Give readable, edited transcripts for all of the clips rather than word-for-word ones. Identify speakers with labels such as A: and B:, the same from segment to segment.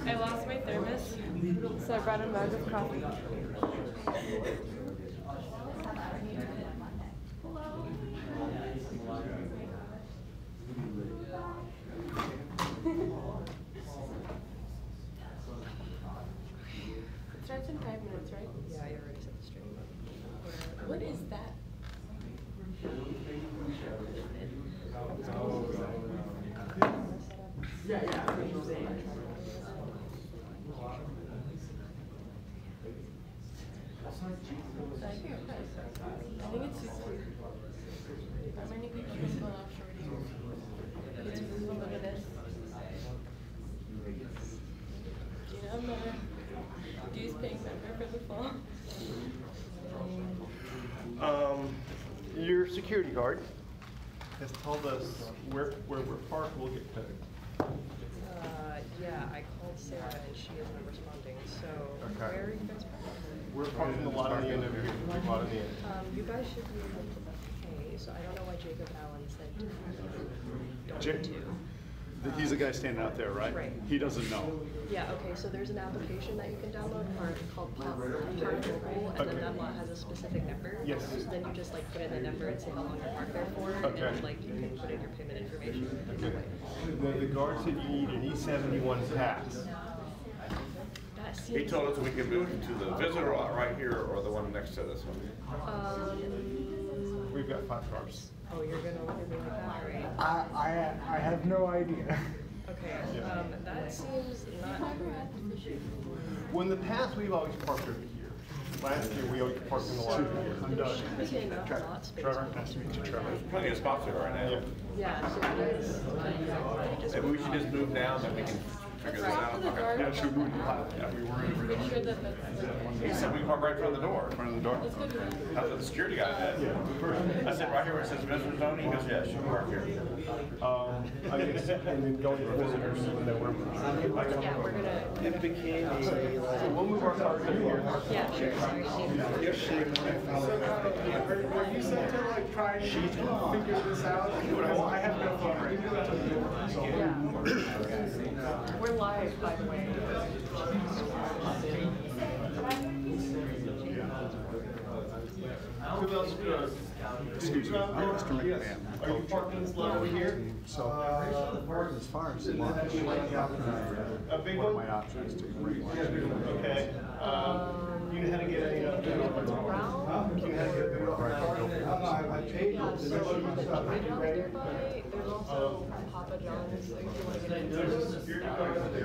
A: I lost my thermos, so I brought a mug of coffee. It starts in 5 minutes, right?
B: Yeah, I already set the stream.
A: What is that?
C: Yeah.
A: I think it's just how many people can go offshore to it's a little bit of this. You know, I'm not a dues paying member for the fall.
D: Your security guard has told us where we're parked, we'll get paid.
B: Yeah, I called Sarah and she isn't responding. So
D: Okay.
B: where are you guys parked?
D: We're parking the lot on the end over here. Lot on the end.
B: You guys should be able to pay. So I don't know why Jacob Allen said don't need to.
E: He's the guy standing out there, right?
B: Right.
E: He doesn't know.
B: Yeah, okay, so there's an application that you can download called Park Mobile, and then that lot has a specific number.
D: Yes.
B: So then you just like put in the number and say how long you're parked there for,
D: Okay.
B: and like you can put in your payment information.
D: The guard said you need an E71 pass.
B: That
F: He
B: seems,
F: told us we could move to the visitor lot right here or the one next to this one.
D: We've got 5 cars.
B: oh, you're gonna look at me like that, right?
C: I have no idea.
B: Okay, that seems not correct.
D: Well, in the past, we've always parked over here. Last year, we always parked in the lot over here.
E: I'm done.
B: Should be enough lot space.
E: Trevor, nice to meet you, Trevor.
F: There's plenty of spots there right now.
D: Yeah.
B: Yeah, so you guys, just
F: Maybe we should just move down, then we can figure this out. Okay.
E: Yeah, should we move the lot? Yeah, we were in
A: Make
E: originally.
A: sure that that's
F: He said we can park right in front of the door.
E: Front of the door?
A: Let's go do that.
F: That's what the security guy did. I said right here where it says visitor zone, he goes, yeah, you can park here.
D: I guess, and then going to visitors, and then we're.
B: yeah, we're gonna.
D: It became a. So we'll move our cars over here.
B: Yeah, sure. Sorry.
C: Are you said to like try and figure this out? I have no phone.
B: Yeah. We're live, by the way.
E: Excuse me, Mr. McMahon.
D: Are you parking this lot over here?
E: So, as far as lunch,
D: A big
E: what are
D: one?
E: my options to bring lunch?
D: Okay. You know how to get a, you know how to get a big
C: I paid.
B: Yeah, so there's also Papa John's, so if you want to get into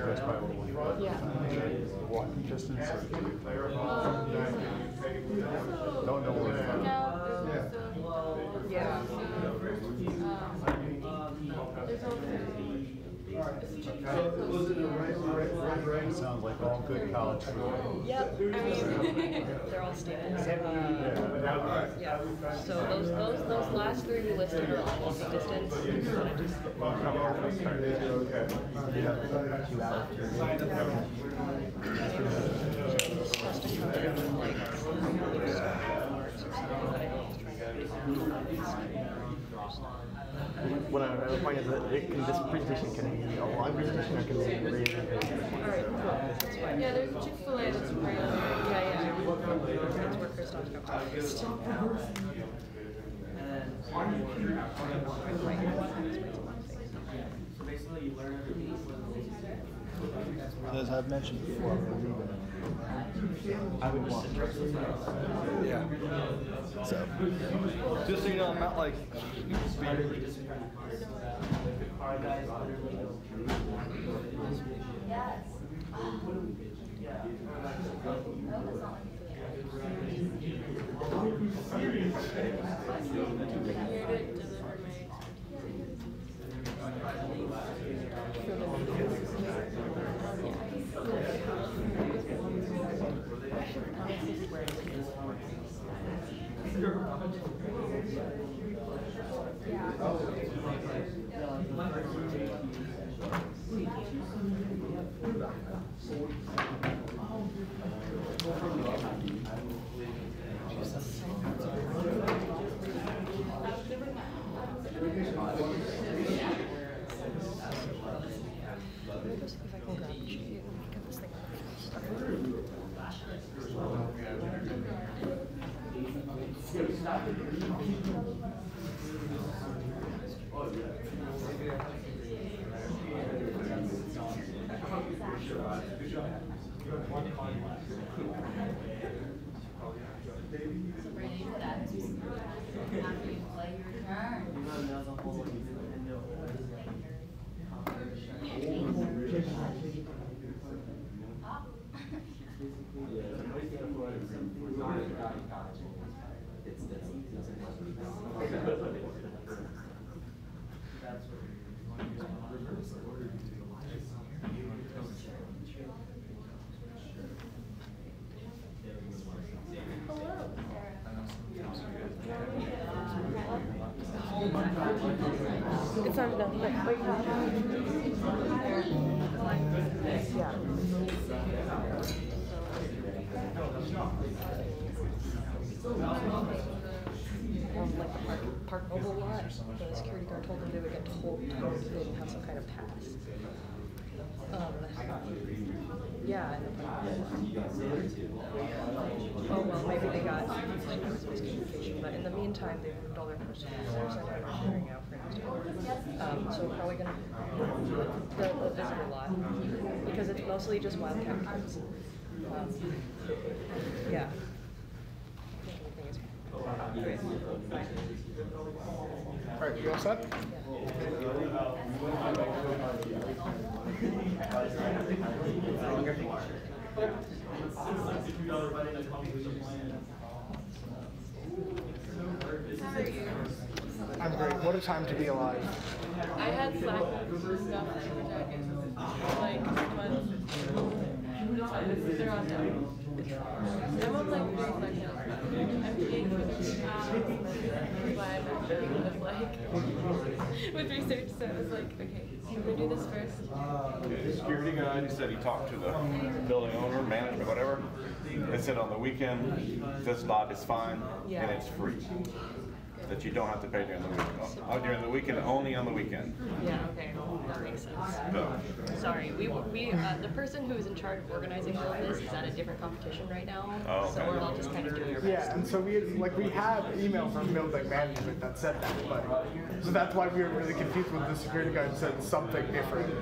E: That's probably one.
B: yeah.
E: Walking distance or do you?
A: Also,
E: Don't know where it's from.
B: Yeah.
A: There's also
E: Sounds like all good college food.
B: Yep. I mean, they're all students. Yeah. So those last 3 we listed are all local distance.
G: What I was point is that this presentation can be a long presentation or can be really
B: Alright, cool. That's fine.
A: yeah, there's a Chick-fil-A that's right over
B: Yeah, yeah. That's where Christoph got focused.
G: As I've mentioned before, I would want. Yeah. So, just so you know, I'm not like.
H: Ready for that? After you play your turn.
A: It's not done. Wait. Yeah.
B: Like park mobile lot, the security guard told them they would get told if they didn't have some kind of pass. Yeah. Oh well, maybe they got like miscommunication, but in the meantime, they moved all their personal users and are sharing out for next year. So we're probably gonna the visitor lot because it's mostly just wildcat kids. Yeah. Okay.
C: All right, you all set? I'm great. What a time to be alive.
A: I had Slack stuff for jackets like months. It's fine. They're on now. I'm on like 3 seconds. I'm paying for the but I'm actually with research, so I was like, okay, I'm gonna do this first.
F: Okay, the security guy, he said he talked to the building owner, management, whatever. They said on the weekend, this lot is fine and it's free. That you don't have to pay during the weekend. Oh, during the weekend, only on the weekend.
B: Yeah, okay, that makes sense.
F: No.
B: Sorry, the person who is in charge of organizing all of this is at a different competition right now,
F: Oh,
B: so
F: okay.
B: we're all just kind of doing our best.
C: Yeah, and so we have email from building management that said that, but so that's why we were really confused when the security guard said something different.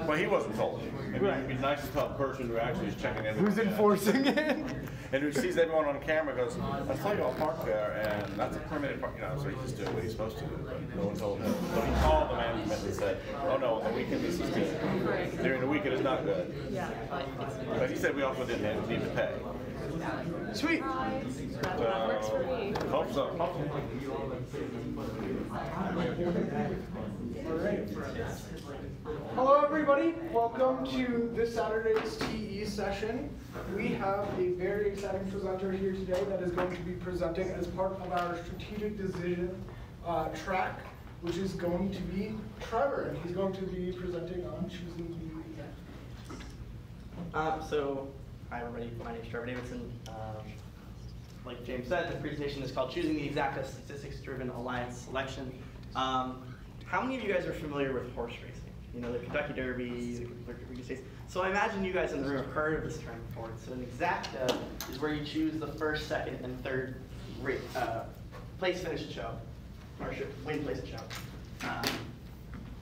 F: Well, he wasn't told. I mean, it'd be nice to tell the person who actually is checking in.
C: Who's enforcing it?
F: And who sees everyone on camera goes, I saw you all parked there, and that's a permitted park, you know, so he's just doing what he's supposed to do, but no one told him. So he called the management and said, oh no, on the weekend this is good. During the weekend it's not good.
B: Yeah,
F: But he said we also didn't need to pay.
C: Sweet.
B: that works for me.
F: Hope so.
C: Hello everybody, welcome to this Saturday's TE session. We have a very exciting presenter here today that is going to be presenting as part of our strategic decision track, which is going to be Trevor, and he's going to be presenting on choosing the exact.
I: So, hi everybody, my name is Trevor Davidson. Like James said, the presentation is called Choosing the Exacta Statistics-Driven Alliance Selection. How many of you guys are familiar with horse racing? You know, the Kentucky Derby, the Kentucky States. So I imagine you guys in the room have heard of this term before. So an Exacta is where you choose the first, second, and third place finish a show, or win place a show.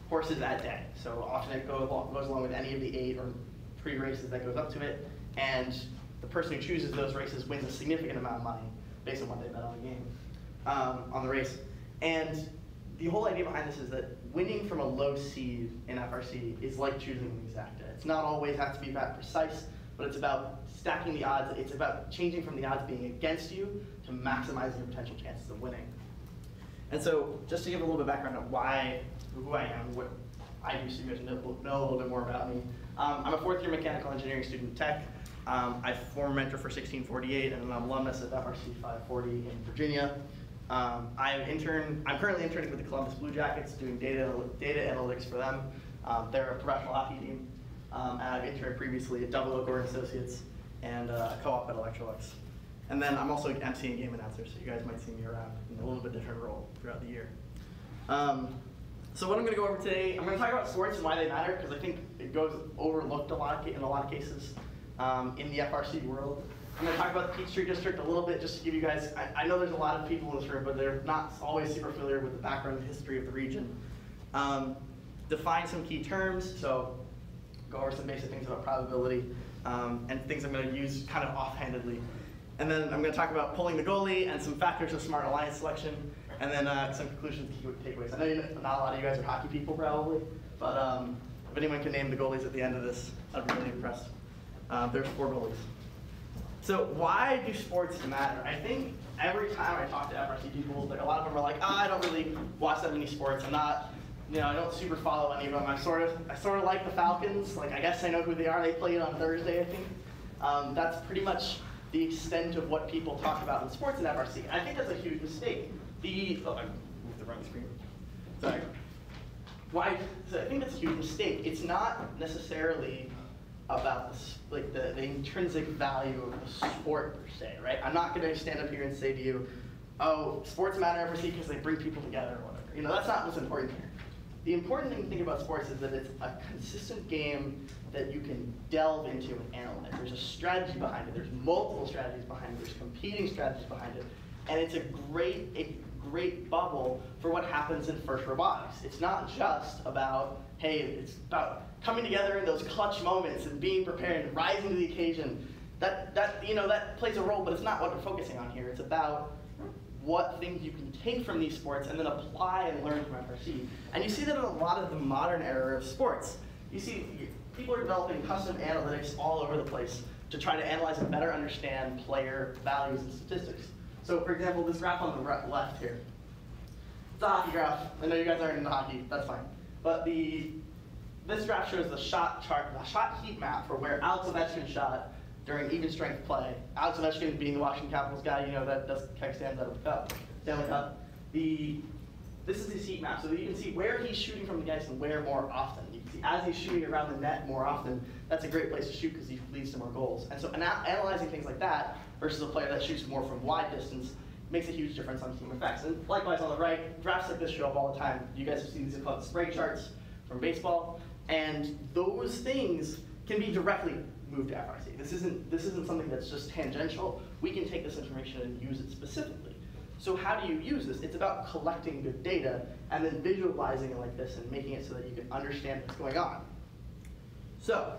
I: Horses that day. So often it goes along with any of the 8 or 3 races that goes up to it, and the person who chooses those races wins a significant amount of money based on what they bet on the game, on the race. And the whole idea behind this is that winning from a low seed in FRC is like choosing an Exacta. It's not always have to be that precise, but it's about stacking the odds. It's about changing from the odds being against you to maximizing your potential chances of winning. And so, just to give a little bit of background on who I am, what I do, so you guys know a little bit more about me. I'm a 4th-year mechanical engineering student at Tech. I'm a former mentor for 1648 and an alumnus of FRC 540 in Virginia. I'm currently interning with the Columbus Blue Jackets, doing data analytics for them. They're a professional hockey team. And I've interned previously at Double Oak Gordon Associates and a co-op at Electrolux. And then I'm also MC and game announcer, so you guys might see me around in a little bit different role throughout the year. So what I'm going to go over today, I'm going to talk about sports and why they matter, because I think it goes overlooked in a lot of cases in the FRC world. I'm going to talk about the Peachtree District a little bit, just to give you guys, I know there's a lot of people in this room, but they're not always super familiar with the background and history of the region. Define some key terms, so go over some basic things about probability. and things I'm going to use kind of offhandedly. And then I'm going to talk about pulling the goalie and some factors of smart alliance selection, and then some conclusions and takeaways. I know not a lot of you guys are hockey people probably, but if anyone can name the goalies at the end of this, I'd be really impressed. There's 4 goalies. So why do sports matter? I think every time I talk to FRC people, like a lot of them are like, I don't really watch that many sports. I'm not, I don't super follow any of them. I sort of like the Falcons. Like I guess I know who they are. They played on Thursday, I think. That's pretty much the extent of what people talk about in sports in FRC. I think that's a huge mistake. I moved the wrong screen. Sorry. Why? So I think that's a huge mistake. It's not necessarily about the intrinsic value of the sport per se, right? I'm not going to stand up here and say to you, oh, sports matter FRC because they bring people together or whatever. That's not what's important here. The important thing to think about sports is that it's a consistent game that you can delve into and analyze. There's a strategy behind it. There's multiple strategies behind it. There's competing strategies behind it. And it's a great bubble for what happens in FRC Robotics. It's not just about, hey, it's about coming together in those clutch moments and being prepared and rising to the occasion. That plays a role, but it's not what we're focusing on here. It's about what things you can take from these sports and then apply and learn from FRC. And you see that in a lot of the modern era of sports. You see people are developing custom analytics all over the place to try to analyze and better understand player values and statistics. So for example, this graph on the left here, it's a hockey graph. I know you guys aren't into hockey, that's fine. But this graph shows the shot heat map for where Alex Ovechkin shot during even strength play. Alex Ovechkin being the Washington Capitals guy, that does kind of stands out of the cup, Stanley Cup. This is his heat map, so that you can see where he's shooting from the ice and where more often. You can see as he's shooting around the net more often, that's a great place to shoot because he leads to more goals. And so analyzing things like that versus a player that shoots more from wide distance makes a huge difference on team effects. And likewise on the right, graphs like this show up all the time. You guys have seen these called spray charts from baseball, and those things can be directly moved to FRC. This isn't something that's just tangential. We can take this information and use it specifically. So how do you use this? It's about collecting good data and then visualizing it like this and making it so that you can understand what's going on. So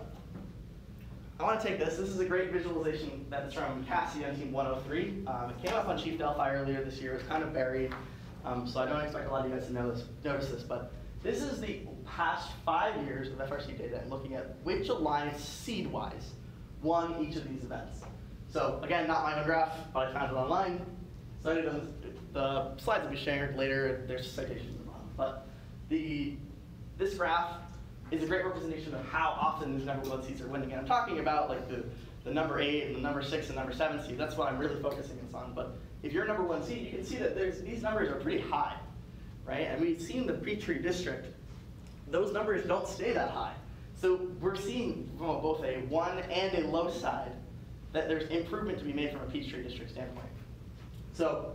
I: I want to take this. This is a great visualization that's from Cassie on Team 103. It came up on Chief Delphi earlier this year. It's kind of buried, so I don't expect a lot of you guys to notice this. But this is the past 5 years of FRC data and looking at which alliance seed-wise won each of these events. So again, not my own graph, but I found it online. So the slides will be shared later. There's citations at the bottom. But this graph is a great representation of how often these number 1 seeds are winning. And I'm talking about like the number 8 and the number 6 and number 7 seed. That's what I'm really focusing on. But if you're a number 1 seed, you can see that these numbers are pretty high, right? And we've seen the Peachtree district. Those numbers don't stay that high. So we're seeing from both a 1 and a low side that there's improvement to be made from a Peachtree district standpoint. So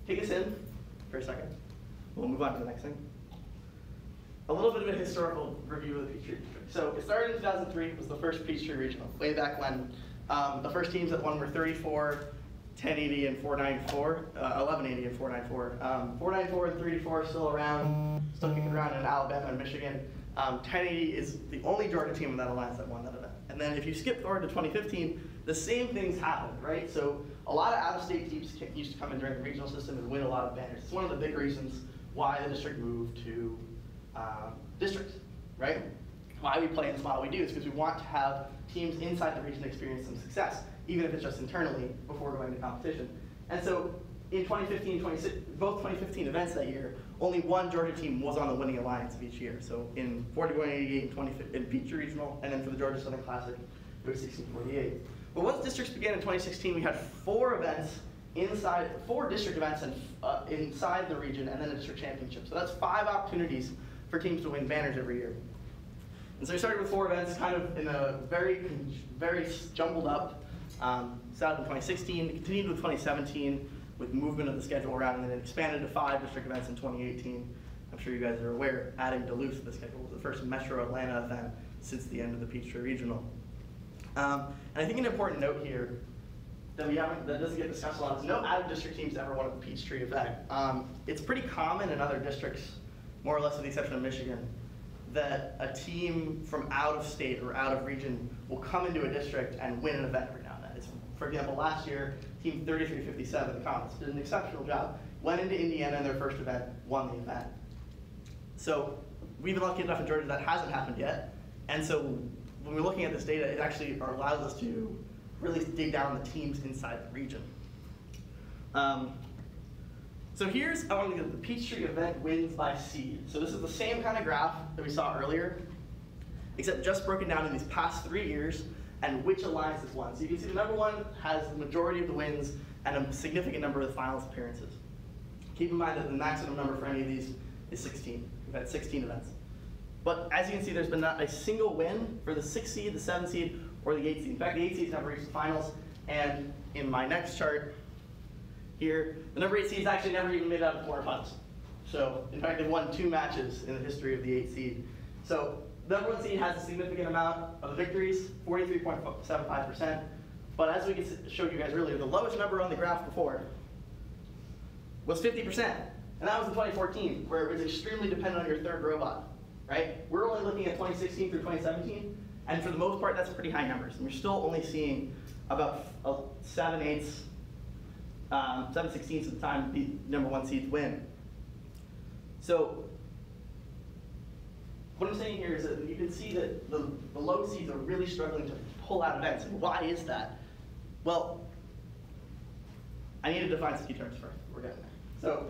I: take us in for a second. We'll move on to the next thing. A little bit of a historical review of the Peachtree district. So it started in 2003. It was the first Peachtree regional, way back when. The first teams that won were 34, 1080, and 494. 1180 and 494. 494 and 384 are still around, still kicking around in Alabama and Michigan. 1080 is the only Georgia team in that alliance that won that event. And then if you skip forward to 2015, the same things happened, right? So a lot of out-of-state teams used to come in during the regional system and win a lot of banners. It's one of the big reasons why the district moved to districts, right? Why we play in this model we do is because we want to have teams inside the region experience some success, even if it's just internally before going to competition. And so in 2015, both 2015 events that year, only one Georgia team was on the winning alliance of each year. So in 4188 in Peachtree Regional, and then for the Georgia Southern Classic, it was 1648. But once districts began in 2016, we had 4 district events inside the region, and then a district championship. So that's 5 opportunities for teams to win banners every year. And so we started with 4 events, kind of in a very jumbled up South in 2016, continued with 2017 with movement of the schedule around, and then expanded to 5 district events in 2018. I'm sure you guys are aware, adding Duluth to the schedule was the first Metro Atlanta event since the end of the Peachtree Regional. And I think an important note here that doesn't get discussed a lot is no out-of-district teams ever won at the Peachtree event. It's pretty common in other districts, more or less with the exception of Michigan, that a team from out of state or out of region will come into a district and win an event every now and then. It's, for example, last year, Team 3357, the Comets, did an exceptional job. Went into Indiana in their first event, won the event. So we've been lucky enough in Georgia that hasn't happened yet. And so when we're looking at this data, it actually allows us to really dig down the teams inside the region. So here's, I want to get the Peachtree event wins by seed. So this is the same kind of graph that we saw earlier, except just broken down in these past 3 years and which alliance has won. So you can see the number one has the majority of the wins and a significant number of the finals appearances. Keep in mind that the maximum number for any of these is 16. We've had 16 events. But as you can see, there's been not a single win for the 6 seed, the 7 seed, or the 8 seed. In fact, the 8 seeds never reached the finals. And in my next chart here, the number 8 seeds actually never even made it out of the quarterfinals. So in fact, they've won 2 matches in the history of the 8 seed. So the number 1 seed has a significant amount of victories, 43.75%. But as we showed you guys earlier, the lowest number on the graph before was 50%. And that was in 2014, where it was extremely dependent on your third robot, right? We're only looking at 2016 through 2017, and for the most part, that's pretty high numbers. And we're still only seeing about 7/16 of the time the number 1 seeds win. So what I'm saying here is that you can see that the low seeds are really struggling to pull out events. And why is that? Well, I need to define some key terms first. We're getting there. So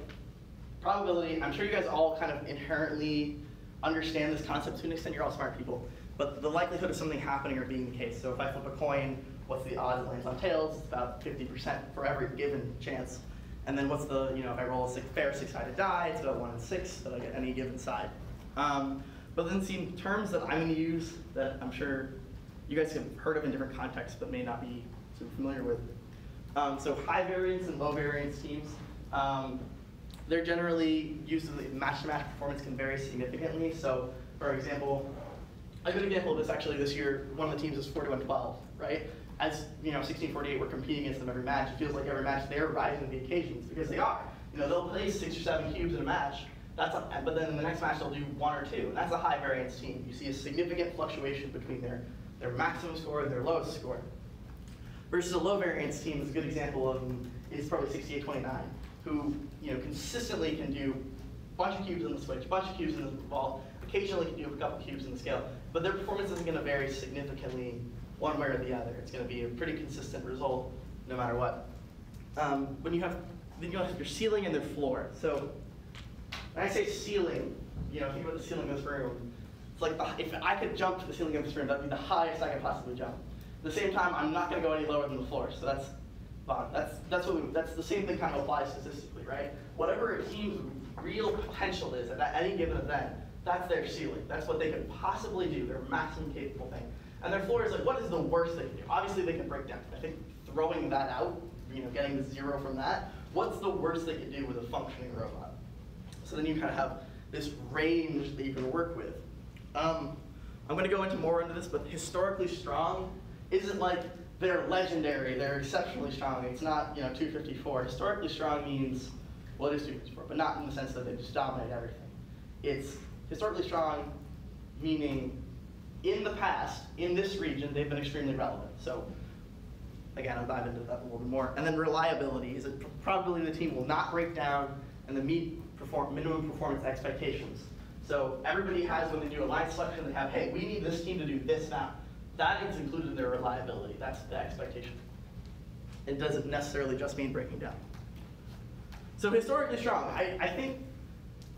I: probability, I'm sure you guys all kind of inherently understand this concept to an extent. You're all smart people. But the likelihood of something happening or being the case. So if I flip a coin, what's the odds it lands on tails? It's about 50% for every given chance. And then what's the, if I roll a fair 6-sided die, it's about 1 in 6 that I get any given side. But then some terms that I'm going to use that I'm sure you guys have heard of in different contexts but may not be so familiar with. So high variance and low variance teams, they're generally used to match-to-match performance can vary significantly. So for example, a good example of this actually this year, one of the teams is 41-12, right? As 1648, we're competing against them every match. It feels like every match they're rising to the occasions because they are. They'll play 6 or 7 cubes in a match. But then in the next match they'll do 1 or 2, and that's a high variance team. You see a significant fluctuation between their maximum score and their lowest score. Versus a low variance team is a good example of them is probably 68-29, who consistently can do a bunch of cubes in the switch, a bunch of cubes in the ball, occasionally can do a couple cubes in the scale, but their performance isn't going to vary significantly one way or the other. It's going to be a pretty consistent result no matter what. When you have your ceiling and their floor. So when I say ceiling, think about the ceiling of this room. It's like if I could jump to the ceiling of this room, that'd be the highest I could possibly jump. At the same time, I'm not going to go any lower than the floor, so that's fine. That's the same thing kind of applies statistically, right? Whatever a team's real potential is at any given event, that's their ceiling. That's what they could possibly do, their maximum capable thing. And their floor is like, what is the worst they can do? Obviously, they can break down. I think throwing that out, getting the 0 from that, what's the worst they can do with a functioning robot? So then you kind of have this range that you can work with. I'm going to go more into this, but historically strong isn't like they're legendary, they're exceptionally strong. It's not 254. Historically strong means, well, it is 254, but not in the sense that they just dominate everything. It's historically strong, meaning in the past, in this region, they've been extremely relevant. So again, I'll dive into that a little bit more. And then reliability is a probability the team will not break down and they meet minimum performance expectations. So everybody has, when they do a line selection, they have, hey, we need this team to do this now. That is included in their reliability. That's the expectation. It doesn't necessarily just mean breaking down. So historically strong, I think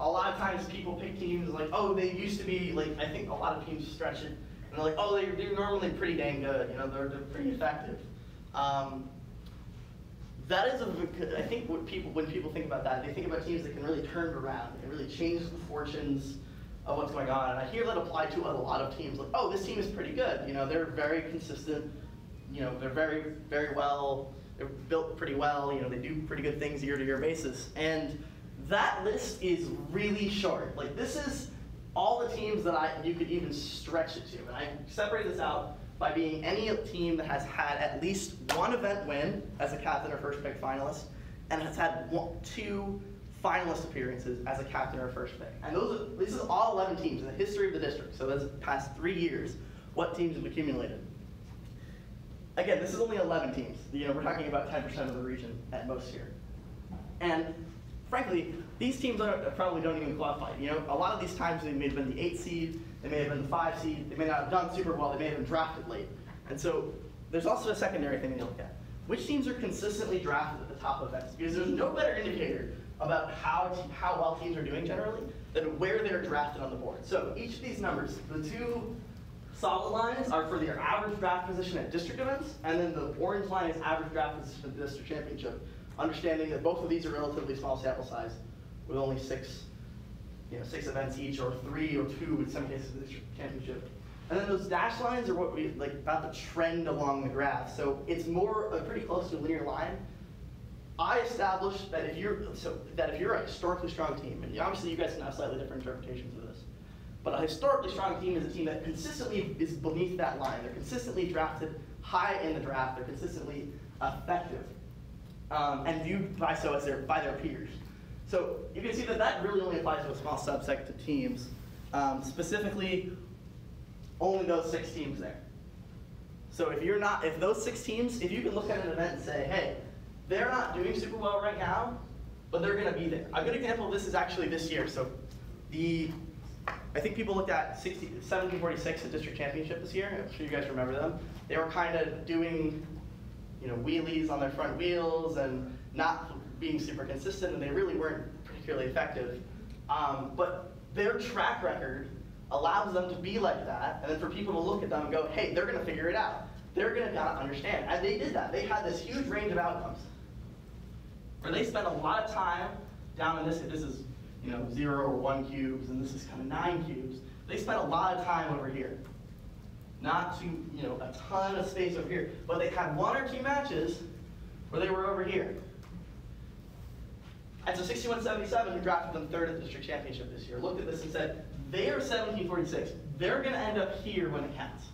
I: a lot of times people pick teams like, oh, they used to be, like, I think a lot of teams stretch it, and they're like, oh, they're normally pretty dang good, they're pretty effective. That is, I think when people think about that, they think about teams that can really turn it around and really change the fortunes of what's going on. And I hear that apply to a lot of teams, like, oh, this team is pretty good. They're very consistent. They're very, very well. They're built pretty well. They do pretty good things year-to-year basis. And that list is really short. Like, this is all the teams that you could even stretch it to. And I separate this out by being any team that has had at least 1 event win as a captain or first pick finalist, and has had 2 finalist appearances as a captain or first pick. And this is all 11 teams in the history of the district. So that's the past 3 years, what teams have accumulated. Again, this is only 11 teams. We're talking about 10% of the region at most here. And frankly, these teams probably don't even qualify. A lot of these times they may have been the 8 seed, they may have been the 5 seed, they may not have done super well, they may have been drafted late. And so there's also a secondary thing to look at. Which teams are consistently drafted at the top events? Because there's no better indicator about how well teams are doing generally than where they're drafted on the board. So each of these numbers, the 2 solid lines are for their average draft position at district events, and then the orange line is average draft position at the district championship. Understanding that both of these are relatively small sample size, with only 6 events each, or 3 or 2 in some cases of the district championship. And then those dashed lines are what we like about the trend along the graph. So it's pretty close to a linear line. I established that if you're a historically strong team, and obviously you guys can have slightly different interpretations of this, but a historically strong team is a team that consistently is beneath that line. They're consistently drafted high in the draft. They're consistently effective, and viewed by their peers. So you can see that really only applies to a small subset of teams, specifically only those 6 teams there. So if those 6 teams, if you can look at an event and say, hey, they're not doing super well right now, but they're going to be there. A good example of this is actually this year. So I think people looked at 1746, the district championship this year. I'm sure you guys remember them. They were kind of doing wheelies on their front wheels and not being super consistent, and they really weren't particularly effective. But their track record allows them to be like that, and then for people to look at them and go, hey, they're going to figure it out. They're going to understand. And they did that. They had this huge range of outcomes where they spent a lot of time down in this is 0 or 1 cubes, and this is kind of 9 cubes. They spent a lot of time over here. Not to, a ton of space over here, but they had 1 or 2 matches where they were over here. And so 6177, who drafted them 3rd at the district championship this year, looked at this and said, they are 1746. They're going to end up here when it counts.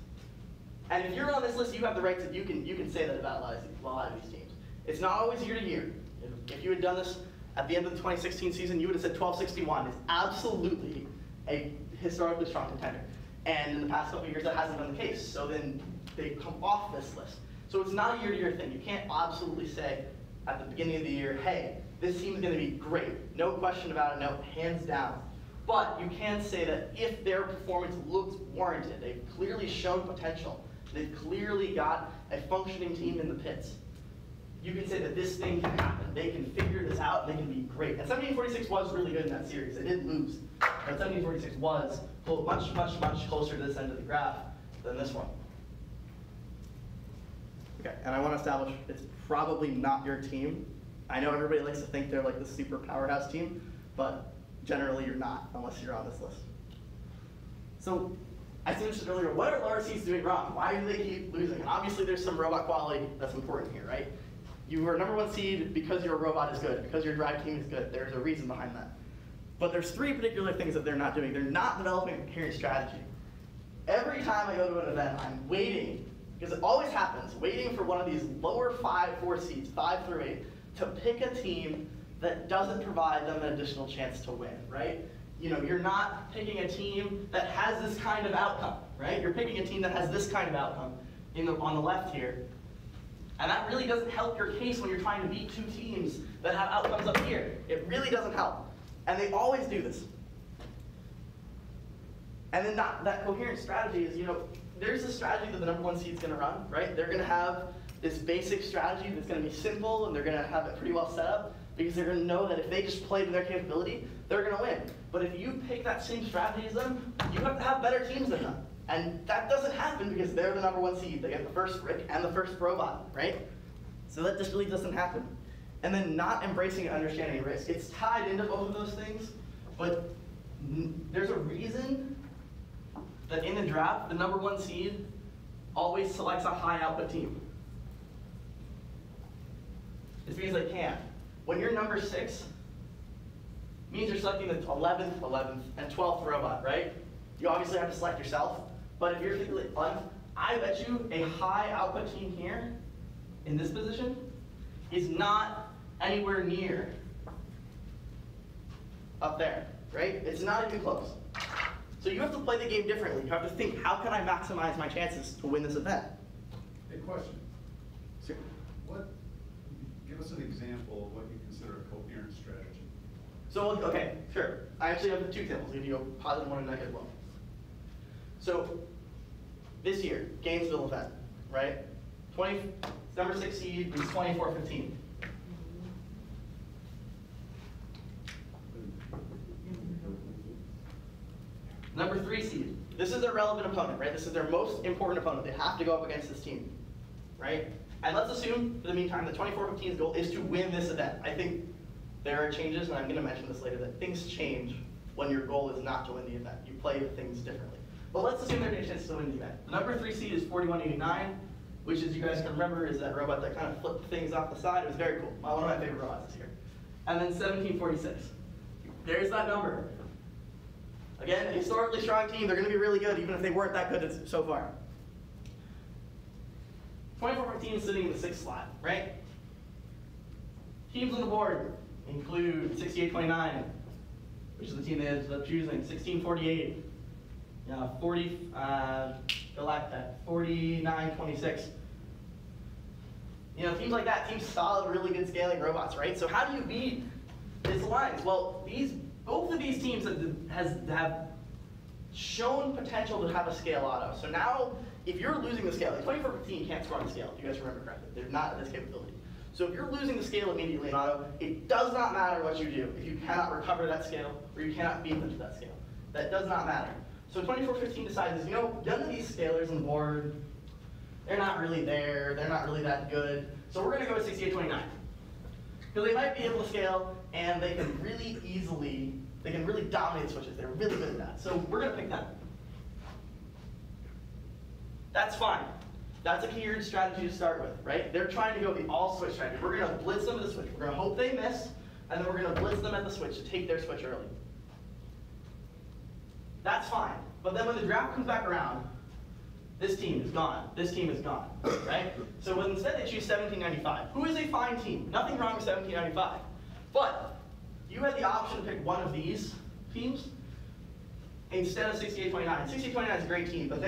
I: And if you're on this list, you have the right to, you can say that about a lot of these teams. It's not always year to year. If you had done this at the end of the 2016 season, you would have said 1261 is absolutely a historically strong contender. And in the past couple of years, that hasn't been the case. So then they come off this list. So it's not a year-to-year thing. You can't absolutely say at the beginning of the year, hey, this team is going to be great. No question about it, no, hands down. But you can say that if their performance looks warranted, they've clearly shown potential, they've clearly got a functioning team in the pits, you can say that this thing can happen. They can figure this out, and they can be great. And 1746 was really good in that series. They did lose, but 1746 was much, much, much closer to this end of the graph than this one. Okay, and I want to establish it's probably not your team. I know everybody likes to think they're like the super powerhouse team, but generally you're not, unless you're on this list. So, I mentioned earlier, what are lower seeds doing wrong? Why do they keep losing? And obviously there's some robot quality that's important here, right? You were #1 seed because your robot is good, because your drive team is good. There's a reason behind that. But there's 3 particular things that they're not doing. They're not developing a coherent strategy. Every time I go to an event, I'm waiting, because it always happens, waiting for one of these lower 4 seeds, 5 through 8, to pick a team that doesn't provide them an additional chance to win, right? You're not picking a team that has this kind of outcome, right? You're picking a team that has this kind of outcome on the left here. And that really doesn't help your case when you're trying to beat 2 teams that have outcomes up here. It really doesn't help. And they always do this. And then that coherent strategy is, there's a strategy that the #1 seed is going to run, right? They're going to have this basic strategy that's going to be simple, and they're going to have it pretty well set up, because they're going to know that if they just play to their capability, they're going to win. But if you pick that same strategy as them, you have to have better teams than them. And that doesn't happen because they're the #1 seed. They get the first brick and the first robot, right? So that just really doesn't happen. And then not embracing and understanding risk. It's tied into both of those things, but there's a reason that in the draft, the #1 seed always selects a high output team. It's because they can. When you're number 6, means you're selecting the 11th, and 12th robot, right? You obviously have to select yourself, but if you're 11th, I bet you a high output team here, in this position, is not anywhere near up there, right? It's not even close. So you have to play the game differently. You have to think, how can I maximize my chances to win this event?
E: A question.
I: Sure.
E: Give us an example of what you consider a coherent strategy.
I: So, okay, sure. I actually have 2 examples. I'll give you a positive one and a negative one. So, this year, Gainesville event, right? Number 6 seed is 24-15. Number 3 seed. This is their relevant opponent, right? This is their most important opponent. They have to go up against this team, right? And let's assume, for the meantime, that 24-15's goal is to win this event. I think there are changes, and I'm going to mention this later, that things change when your goal is not to win the event. You play the things differently. But let's assume there's a chance to win the event. The number 3 seed is 4189, which, as you guys can remember, is that robot that kind of flipped things off the side. It was very cool. One of my favorite robots this year. And then 1746. There's that number. Again, a historically strong team. They're going to be really good, even if they weren't that good so far. 24-15 is sitting in the 6th slot, right? Teams on the board include 6829, which is the team they ended up choosing, 1648, 4926. Teams like that, teams solid, really good scaling robots, right? So how do you beat this alliance? Well, both of these teams have shown potential to have a scale auto. So now, if you're losing the scale, like 24-15 can't score on the scale, if you guys remember correctly. They're not at this capability. So if you're losing the scale immediately in auto, it does not matter what you do if you cannot recover that scale or you cannot beat them to that scale. That does not matter. So 24-15 decides, none of these scalars on the board, they're not really there, they're not really that good. So we're going to go with 6829. Because they might be able to scale, and they can really dominate switches. They're really good at that. So we're going to pick them. That's fine. That's a coherent strategy to start with, right? They're trying to go the all-switch strategy. We're going to blitz them at the switch. We're going to hope they miss, and then we're going to blitz them at the switch to take their switch early. That's fine. But then when the draft comes back around, this team is gone. This team is gone, right? So when instead they choose 1795, who is a fine team. Nothing wrong with 1795. But you had the option to pick one of these teams instead of 6829. 6829 is a great team, but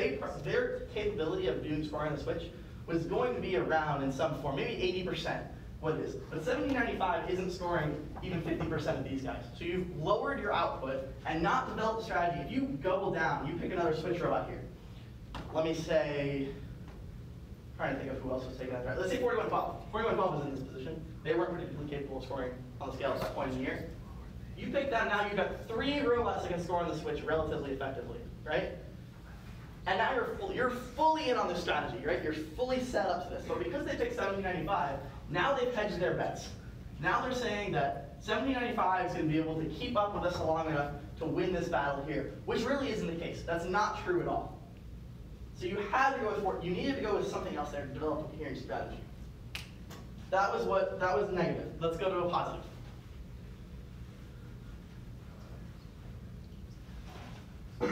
I: their capability of doing scoring on the switch was going to be around in some form, maybe 80% what it is. But 1795 isn't scoring even 50% of these guys. So you've lowered your output and not developed a strategy. If you double down, you pick another switch robot here. Let me say, I'm trying to think of who else was taking that. Let's say 4112. 4112 was in this position. They weren't particularly capable of scoring on the scale at that point in the year. You pick that now, you've got 3 robots that can score on the switch relatively effectively, right? And now you're fully in on this strategy, right? You're fully set up to this. But because they picked 1795, now they've hedged their bets. Now they're saying that 1795 is going to be able to keep up with us long enough to win this battle here, which really isn't the case. That's not true at all. So you had to go with you needed to go with something else there to develop a coherent strategy. That was negative. Let's go to a positive.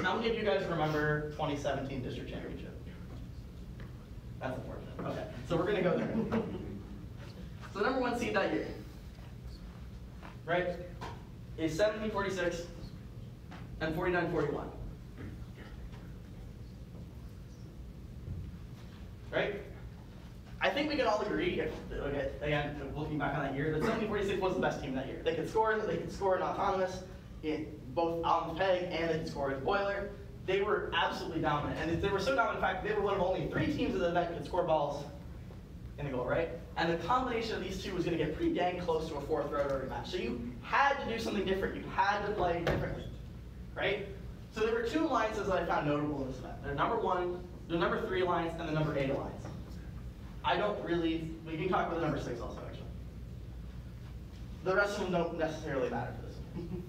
I: How many of you guys remember 2017 district championship? That's unfortunate. Okay, so we're gonna go there. So number 1 seed that year, right, is 1746 and 4941. Right? I think we can all agree, again, looking back on that year, that 1746 was the best team that year. They could score in autonomous, both on the peg, and they could score as boiler. They were absolutely dominant. And they were so dominant, in fact, they were one of only 3 teams in the event that could score balls in the goal, right? And the combination of these two was going to get pretty dang close to a 4th rotary match. So you had to do something different. You had to play differently, right? So there were 2 alliances that I found notable in this event. The number 3 alliance, and the number 8 alliance. We can talk about the number 6 also, actually. The rest of them don't necessarily matter for this one.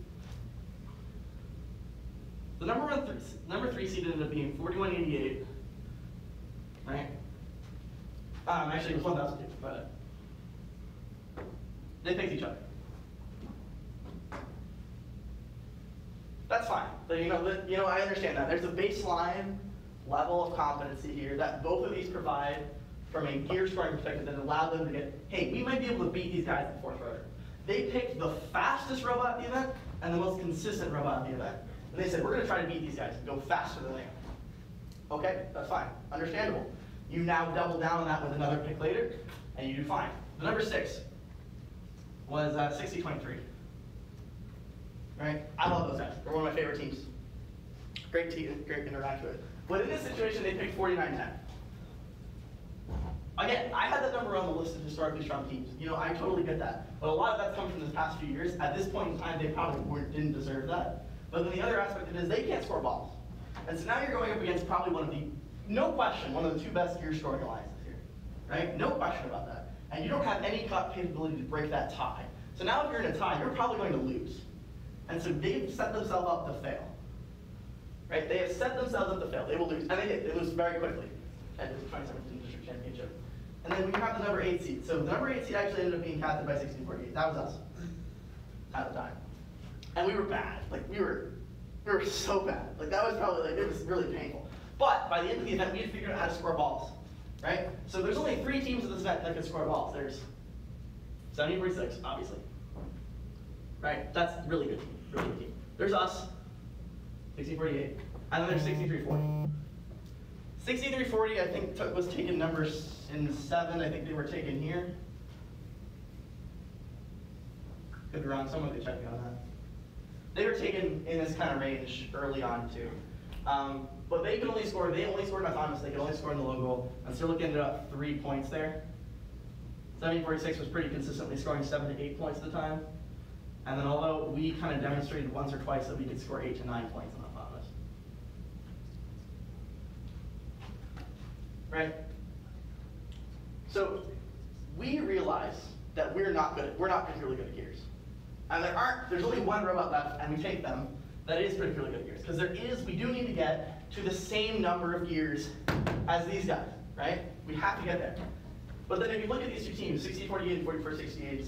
I: The number 3 seed ended up being 4188, right? Actually, it was 1002, but they picked each other. That's fine. But, I understand that. There's a baseline level of competency here that both of these provide from a gear scoring perspective that allow them to get, hey, we might be able to beat these guys in the 4th rotor. They picked the fastest robot in the event and the most consistent robot at the event. And they said, we're going to try to beat these guys and go faster than they are. Okay, that's fine. Understandable. You now double down on that with another pick later, and you do fine. The number 6 was 6023. Right? I love those guys. They're one of my favorite teams. Great team, great to interact with. But in this situation, they picked 4910. Again, I had that number on the list of historically strong teams. You know, I totally get that. But a lot of that's come from this past few years. At this point in time, they probably didn't deserve that. But then the other aspect of it is they can't score balls. And so now you're going up against probably one of the, no question, one of the 2 best gear scoring alliances here. Right? No question about that. And you don't have any capability to break that tie. So now if you're in a tie, you're probably going to lose. And so they've set themselves up to fail. Right? They have set themselves up to fail. They will lose. And they did. They lose very quickly at the 2017 District Championship. And then we have the number 8 seed. So the number 8 seed actually ended up being captained by 1648. That was us at the time. And we were bad. Like, we were so bad. Like, that was probably, like, it was really painful. But by the end of the event, we had figured out how to score balls. Right? So there's only 3 teams in this event that can score balls. There's 1746, obviously. Right? That's really good team. Really good team. There's us, 1648, and then there's 6340. 6340, I think, was taking numbers in 7. I think they were taken here. Could be wrong. Someone could check me on that. They were taken in this kind of range early on too. But they could only score. They only scored in autonomous. They could only score in the low goal, and so we're looking at 3 points there. 1746 was pretty consistently scoring 7 to 8 points at the time. And then although we kind of demonstrated once or twice that we could score 8 to 9 points on autonomous. Right? So we realize that we're not particularly good at gears. And there's only one robot left, and we take them, that is particularly good at gears. Because we do need to get to the same number of gears as these guys, right? We have to get there. But then if you look at these 2 teams, 6048 and 4468,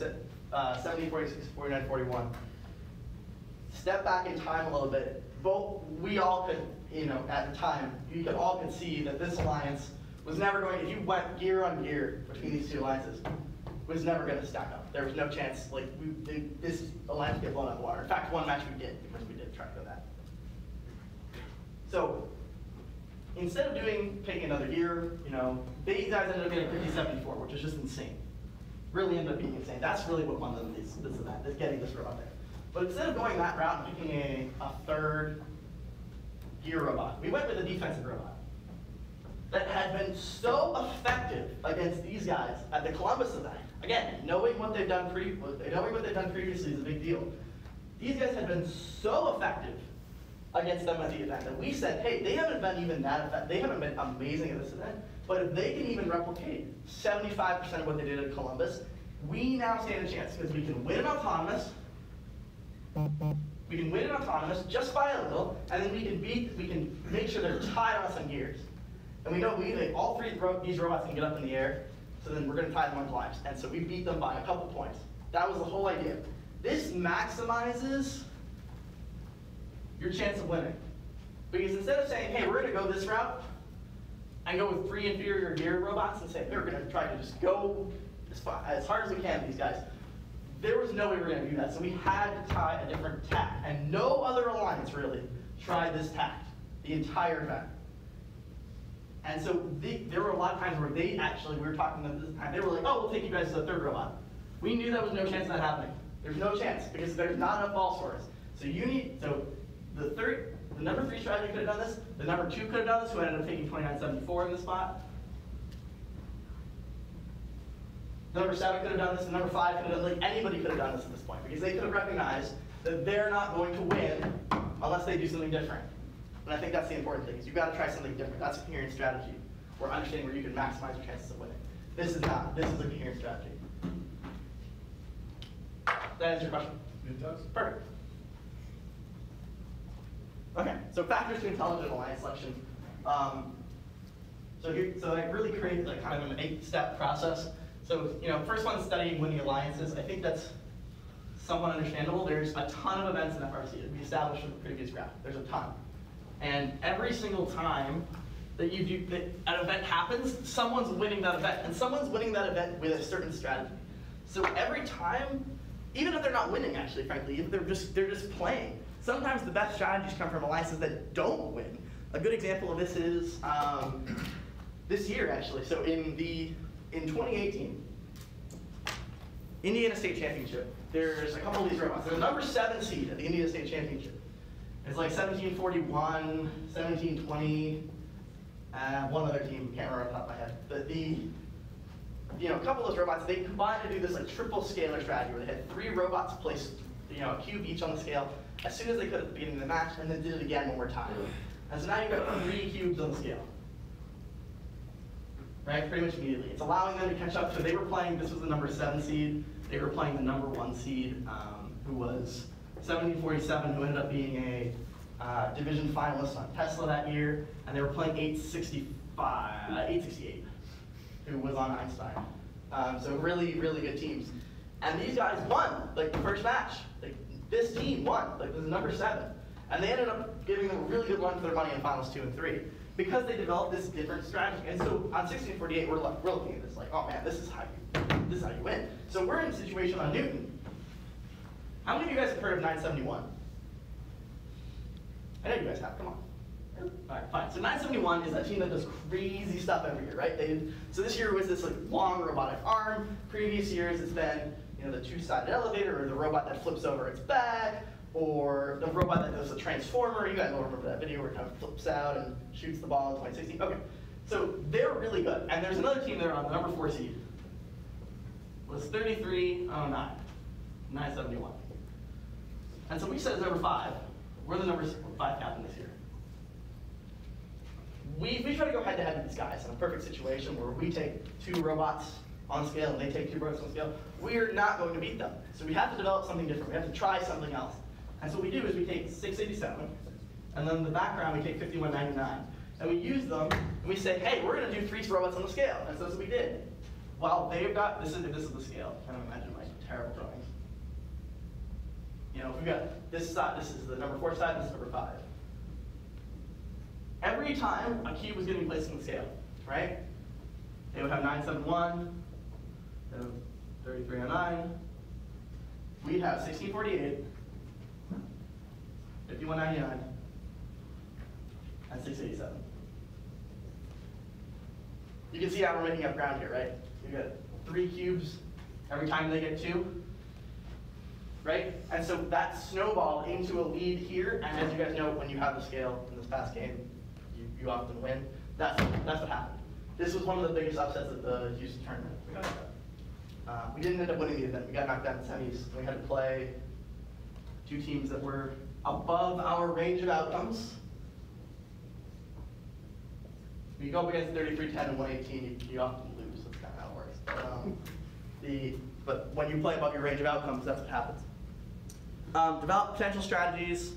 I: 1746, 4941, step back in time a little bit. We all could, you know, at the time, you could all see that this alliance was never going, if you went gear on gear between these 2 alliances, was never going to stack up. There was no chance, like, this alliance would get blown out of the water. In fact, one match we did, because we did try to go that. So, instead of picking another gear, you know, these guys ended up getting 5074, which is just insane. Really ended up being insane. That's really what won them this event, is getting this robot there. But instead of going that route and picking a 3rd gear robot, we went with a defensive robot that had been so effective against these guys at the Columbus event. Again, knowing what they've done previously is a big deal. These guys had been so effective against them at the event that we said, hey, they haven't been even that effective. They haven't been amazing at this event, but if they can even replicate 75% of what they did at Columbus, we now stand a chance because we can win an autonomous. We can win an autonomous just by a little, and then we can make sure they're tied on us on gears. And we know all 3 of these robots can get up in the air, so then we're going to tie them on climbs. And so we beat them by a couple points. That was the whole idea. This maximizes your chance of winning. Because instead of saying, hey, we're going to go this route, and go with 3 inferior gear robots and say, we're going to try to just go as hard as we can with these guys, there was no way we were going to do that. So we had to tie a different tack. And no other alliance, really, tried this tack the entire event. And so there were a lot of times where we were talking about this time, they were like, oh, we'll take you guys to the 3rd robot. We knew there was no chance of that happening. There's no chance, because there's not enough ball scores. So the number 3 strategy could have done this, the number 2 could have done this, who ended up taking 2974 in this spot. The number 7 could have done this, the number 5 could have done, like, anybody could have done this at this point, because they could have recognized that they're not going to win unless they do something different. And I think that's the important thing, is you've got to try something different. That's a coherent strategy, or understanding where you can maximize your chances of winning. This is not. This is a coherent strategy. That answer your question?
E: It does.
I: Perfect. Okay, so factors to intelligent alliance selection. So I really created like kind of an 8-step process. So, you know, first one, studying winning alliances. I think that's somewhat understandable. There's a ton of events in FRC that we established in the previous graph. There's a ton. And every single time that an event happens, someone's winning that event. And someone's winning that event with a certain strategy. So every time, even if they're not winning, actually, frankly, if they're just playing, Sometimes the best strategies come from alliances that don't win. A good example of this is this year, actually. So in 2018, Indiana State Championship, there's a couple of these robots. There's a number 7 seed at the Indiana State Championship. It's like 1741, 1720, one other team, can't remember off the top of my head. But a couple of those robots, they combined to do this like triple scalar strategy where they had 3 robots place a cube each on the scale as soon as they could at the beginning of the match, and then did it again one more time. And so now you've got 3 cubes on the scale. Right, pretty much immediately. It's allowing them to catch up. So they were playing, this was the number 7 seed. They were playing the number 1 seed, who was 1747, who ended up being a division finalist on Tesla that year. And they were playing 868, who was on Einstein. So really, really good teams. And these guys won, like the first match. Like this team won, like this is number 7. And they ended up giving them a really good run for their money in finals 2 and 3. Because they developed this different strategy. And so on 1648, we're looking at this like, oh man, this is how you win. So we're in a situation on Newton. How many of you guys have heard of 971? I know you guys have, come on. All right, fine. So 971 is a team that does crazy stuff every year, right? So this year was this like long robotic arm. Previous years it's been the 2-sided elevator or the robot that flips over its back, or the robot that does a transformer. You guys all remember that video where it kind of flips out and shoots the ball in 2016. Okay, so they're really good. And there's another team there on the number 4 seed. It was 3309, 971. And so we said as number 5. We're the number 5 captain this year. We try to go head to head with these guys in a perfect situation where we take 2 robots on scale and they take 2 robots on scale. We're not going to beat them. So we have to develop something different. We have to try something else. And so what we do is we take 687, and then in the background we take 5199. And we use them, and we say, hey, we're going to do 3 robots on the scale. And so that's what we did. Well, they've got, this is the scale. I can't imagine my terrible drawings. If we've got this side, this is the number 4 side, this is number 5. Every time a cube was getting placed on the scale, right? They would have 971, they would have 3309. We'd have 1648. 5199, and 687. You can see how we're making up ground here, right? You got 3 cubes every time they get 2, right? And so that snowballed into a lead here, and as you guys know, when you have the scale in this past game, you often win. That's what happened. This was one of the biggest upsets of the Houston tournament. We didn't end up winning the event. We got knocked out in semis. We had to play 2 teams that were above our range of outcomes. When you go up against 3310 and 118, you often lose. That's kind of how it works. But when you play above your range of outcomes, that's what happens. Develop potential strategies.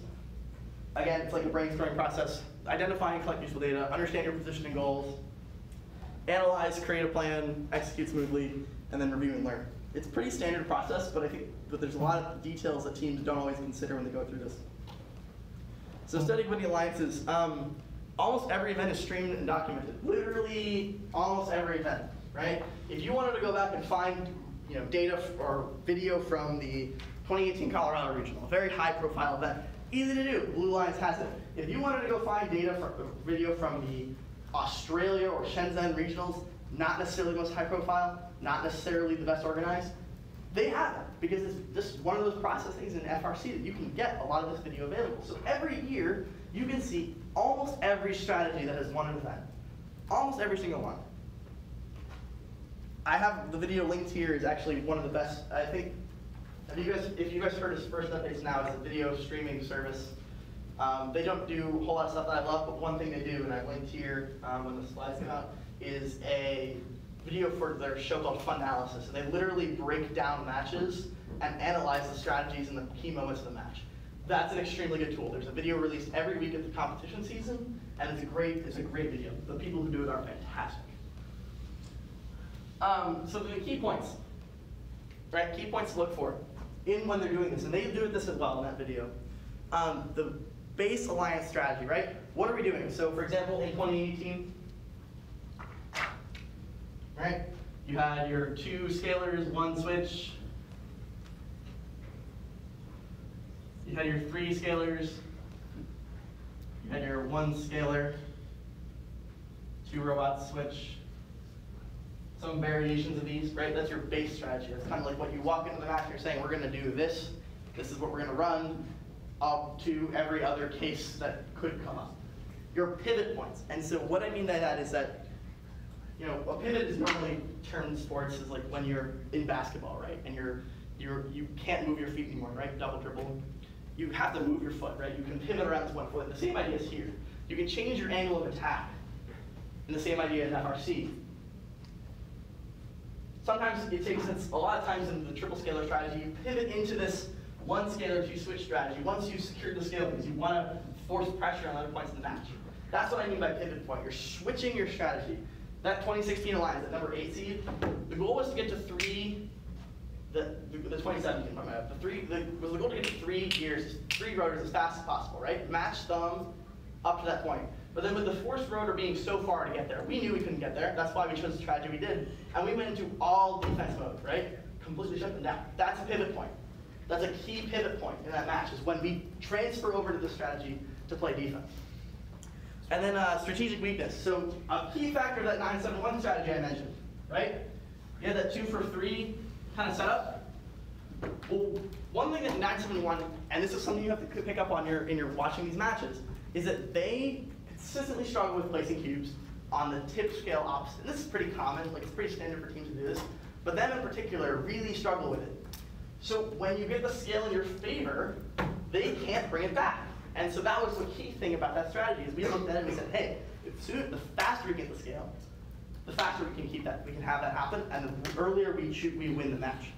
I: Again, it's like a brainstorming process. Identify and collect useful data. Understand your position and goals. Analyze, create a plan, execute smoothly, and then review and learn. It's a pretty standard process, but there's a lot of details that teams don't always consider when they go through this. So studying with the alliances, almost every event is streamed and documented. Literally almost every event, right? If you wanted to go back and find data or video from the 2018 Colorado Regional, a very high profile event, easy to do, Blue Alliance has it. If you wanted to go find video from the Australia or Shenzhen regionals, not necessarily the most high profile, not necessarily the best organized, they have it, because it's just one of those process things in FRC that you can get a lot of this video available. So every year, you can see almost every strategy that has won an event. Almost every single one. I have the video linked here. Is actually one of the best, I think. If you guys heard of First Updates Now, it's a video streaming service. They don't do a whole lot of stuff that I love, but one thing they do, and I linked here when the slides come out, is a video for their show called Fun Analysis. And they literally break down matches and analyze the strategies and the key moments of the match. That's an extremely good tool. There's a video released every week at the competition season, and it's a great video. The people who do it are fantastic. So the key points, right? Key points to look for when they're doing this, and they do this as well in that video. The base alliance strategy, right? What are we doing? So for example, in 2018, right? You had your 2 scalars, 1 switch. You you had your 3 scalars, you had your 1 scalar, 2 robots switch, some variations of these, right? That's your base strategy. That's kind of like what you walk into the match and you're saying, we're going to do this, this is what we're going to run, up to every other case that could come up. Your pivot points. And so what I mean by that is that, you know, a pivot is normally termed in sports as like when you're in basketball, right? And you can't move your feet anymore, right? Double, dribble. You have to move your foot, right? You can pivot around this one foot. The same idea is here. You can change your angle of attack. And the same idea is FRC. Sometimes it takes, a lot of times in the triple scalar strategy, you pivot into this 1 scalar 2 switch strategy once you've secured the scale because you want to force pressure on other points in the match. That's what I mean by pivot point. You're switching your strategy. That 2016 alliance, that number 8 seed, the goal was to get to 3, the 2017, was the goal to get to 3 gears, 3 rotors as fast as possible, right? Match them up to that point. But then with the forced rotor being so far to get there, we knew we couldn't get there. That's why we chose the strategy we did. And we went into all defense mode, right? Completely shut them down. That's a pivot point. That's a key pivot point in that match, is when we transfer over to the strategy to play defense. And then strategic weakness. So a key factor of that 9-7-1 strategy I mentioned, right? You had that 2 for 3 kind of setup. Well, one thing that 9-7-1, and this is something you have to pick up on in your watching these matches, is that they consistently struggle with placing cubes on the tip scale opposite. And this is pretty common, like it's pretty standard for teams to do this, but them in particular really struggle with it. So when you get the scale in your favor, they can't bring it back. And so that was the key thing about that strategy, is we looked at it and we said, hey, the faster we get the scale, the faster we can keep that, we can have that happen, and the earlier we win the match.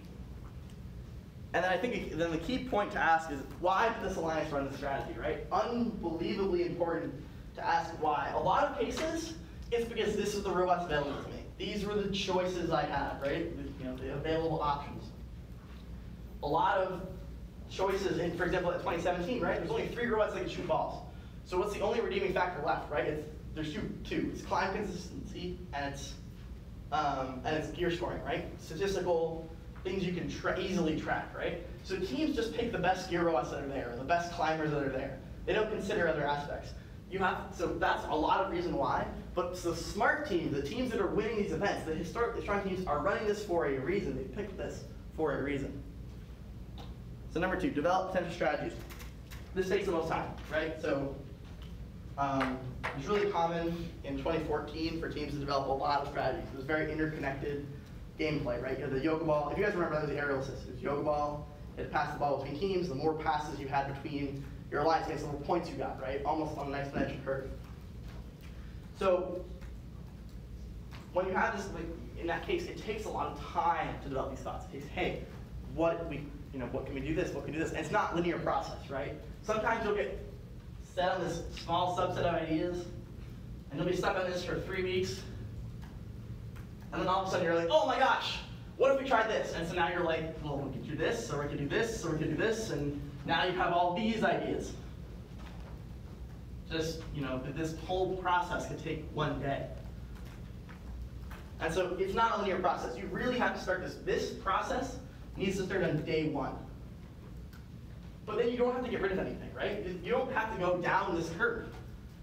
I: And then I think then the key point to ask is, why did this alliance run this strategy, right? Unbelievably important to ask why. A lot of cases, it's because this is the robots available to me. These were the choices I had, right? The available options. A lot of choices, for example, at 2017, right? There's only 3 robots that can shoot balls. So what's the only redeeming factor left, right? There's two. It's climb consistency and it's gear scoring, right? Statistical things you can easily track, right? So teams just pick the best gear robots that are there, or the best climbers that are there. They don't consider other aspects. So that's a lot of reason why. But the smart teams, the teams that are winning these events, the historically strong teams are running this for a reason. They picked this for a reason. So number 2, develop potential strategies. This takes the most time, right? So it's really common in 2014 for teams to develop a lot of strategies. It was very interconnected gameplay, right? You had the yoga ball. If you guys remember, that was the aerial assist. It was yoga ball. It passed the ball between teams. The more passes you had between your alliance mates, the more points you got, right? Almost on an exponential curve. So when you have this, like, in that case, it takes a lot of time to develop these thoughts. It takes, hey, what can we do this? What can we do this? And it's not a linear process, right? Sometimes you'll get set on this small subset of ideas, and you'll be stuck on this for 3 weeks, and then all of a sudden you're like, oh my gosh, what if we tried this? And so now you're like, well, we could do this, or we could do this, or we could do this, and now you have all these ideas. Just, this whole process could take 1 day. And so it's not a linear process. You really have to start this process needs to start on day 1. But then you don't have to get rid of anything, right? You don't have to go down this curve.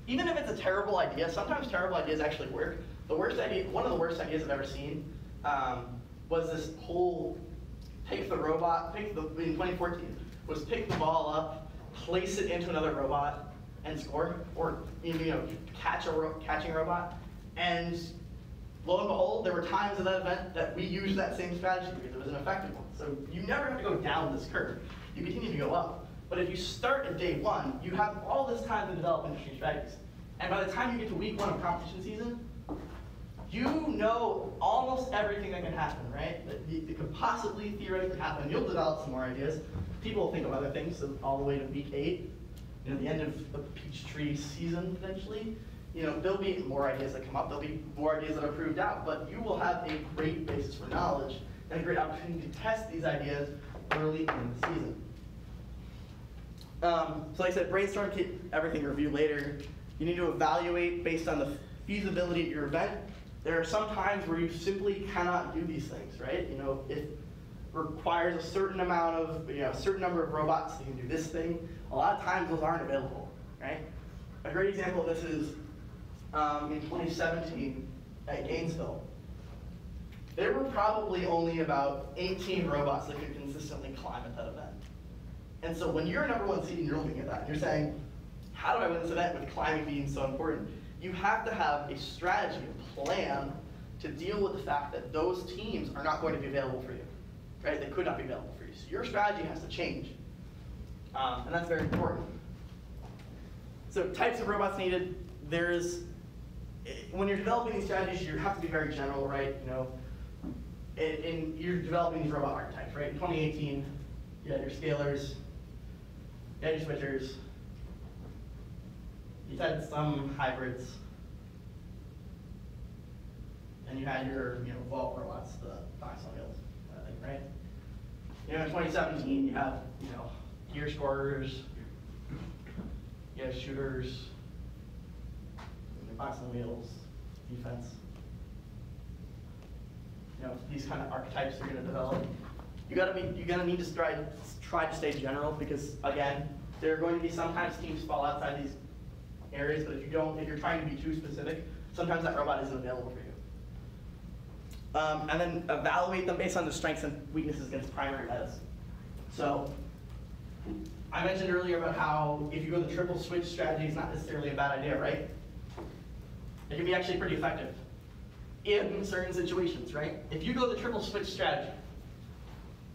I: Even if it's a terrible idea, sometimes terrible ideas actually work. The worst idea, one of the worst ideas I've ever seen, was this whole in 2014, was pick the ball up, place it into another robot, and score, or catching a robot. And lo and behold, there were times in that event that we used that same strategy because it was an effective one. So you never have to go down this curve. You continue to go up. But if you start at day 1, you have all this time to develop interesting strategies. And by the time you get to week 1 of competition season, you know almost everything that can happen, right? That could possibly theoretically happen. You'll develop some more ideas. People will think of other things, so all the way to week 8, the end of the Peachtree season potentially. There'll be more ideas that come up. There'll be more ideas that are proved out. But you will have a great basis for knowledge and a great opportunity to test these ideas early in the season. So like I said, brainstorm, keep everything, review later. You need to evaluate based on the feasibility of your event. There are some times where you simply cannot do these things, right? If requires a certain amount of, a certain number of robots that can do this thing. A lot of times those aren't available, right? A great example of this is in 2017 at Gainesville. There were probably only about 18 robots that could consistently climb at that event. And so when you're number one seed and you're looking at that, and you're saying, how do I win this event with climbing being so important? You have to have a strategy, a plan to deal with the fact that those teams are not going to be available for you, right? They could not be available for you. So your strategy has to change, and that's very important. So types of robots needed, when you're developing these strategies, you have to be very general, right? You're developing these robot archetypes, right? In 2018, you had your scalers, you had your switchers, you had some hybrids, and you had your vault robots, the box on wheels, kind of thing, right? In 2017, you have gear scorers, you have shooters, box on wheels, defense. These kind of archetypes are going to develop. You're gonna need to try to stay general because again, there are going to be sometimes teams fall outside these areas, but if you're trying to be too specific, sometimes that robot isn't available for you. And then evaluate them based on the strengths and weaknesses against primary metas. So I mentioned earlier about how if you go the triple switch strategy, it's not necessarily a bad idea, right? It can be actually pretty effective in certain situations, right? If you go the triple switch strategy,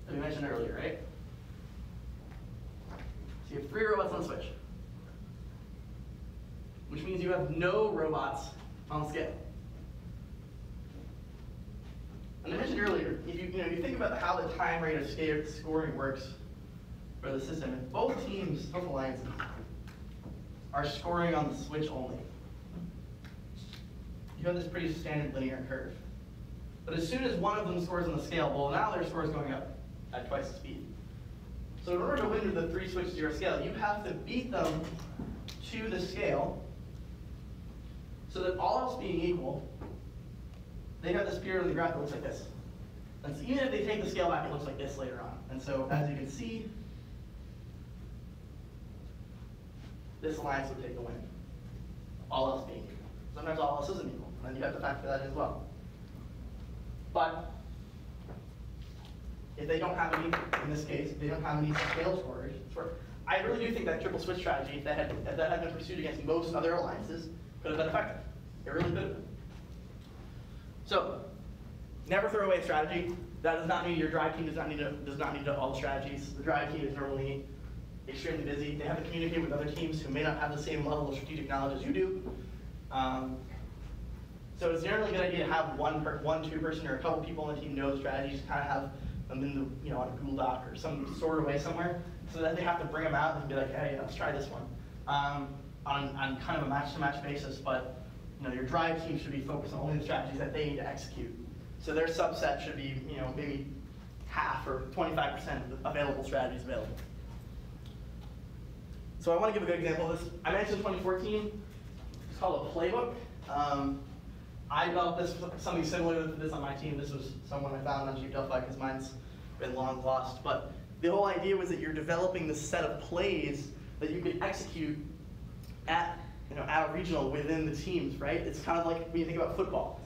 I: that we mentioned earlier, right? So you have 3 robots on the switch, which means you have no robots on the scale. And I mentioned earlier, if you think about how the time rate of scoring works for the system, if both teams, both alliances, are scoring on the switch only, you have this pretty standard linear curve. But as soon as one of them scores on the scale, well, now their score is going up at twice the speed. So in order to win with the 3 switch 0 scale, you have to beat them to the scale so that all else being equal, they have this period on the graph that looks like this. And so even if they take the scale back, it looks like this later on. And so as you can see, this alliance would take the win, all else being equal. Sometimes all else isn't equal, and you have to factor that in as well. But if they don't have any, in this case, if they don't have any scale storage, I really do think that triple switch strategy, if that had been pursued against most other alliances, could have been effective. It really could have been. So, never throw away a strategy. That does not mean your drive team does not need all the strategies. The drive team is normally extremely busy. They have to communicate with other teams who may not have the same level of strategic knowledge as you do. So it's generally a good idea to have one, 2-person, or a couple people on the team know the strategies, kind of have them in the, on a Google Doc or some sort of way somewhere, so that they have to bring them out and be like, hey, let's try this one, on kind of a match-to-match basis. But your drive team should be focused on only the strategies that they need to execute. So their subset should be, maybe half or 25% of the available strategies available. So I want to give a good example of this. I mentioned 2014. It's called a playbook. I developed something similar to this on my team. This was someone I found on Chief Delphi because mine's been long lost. But the whole idea was that you're developing this set of plays that you can execute at a regional within the teams, right? It's kind of like when you think about football.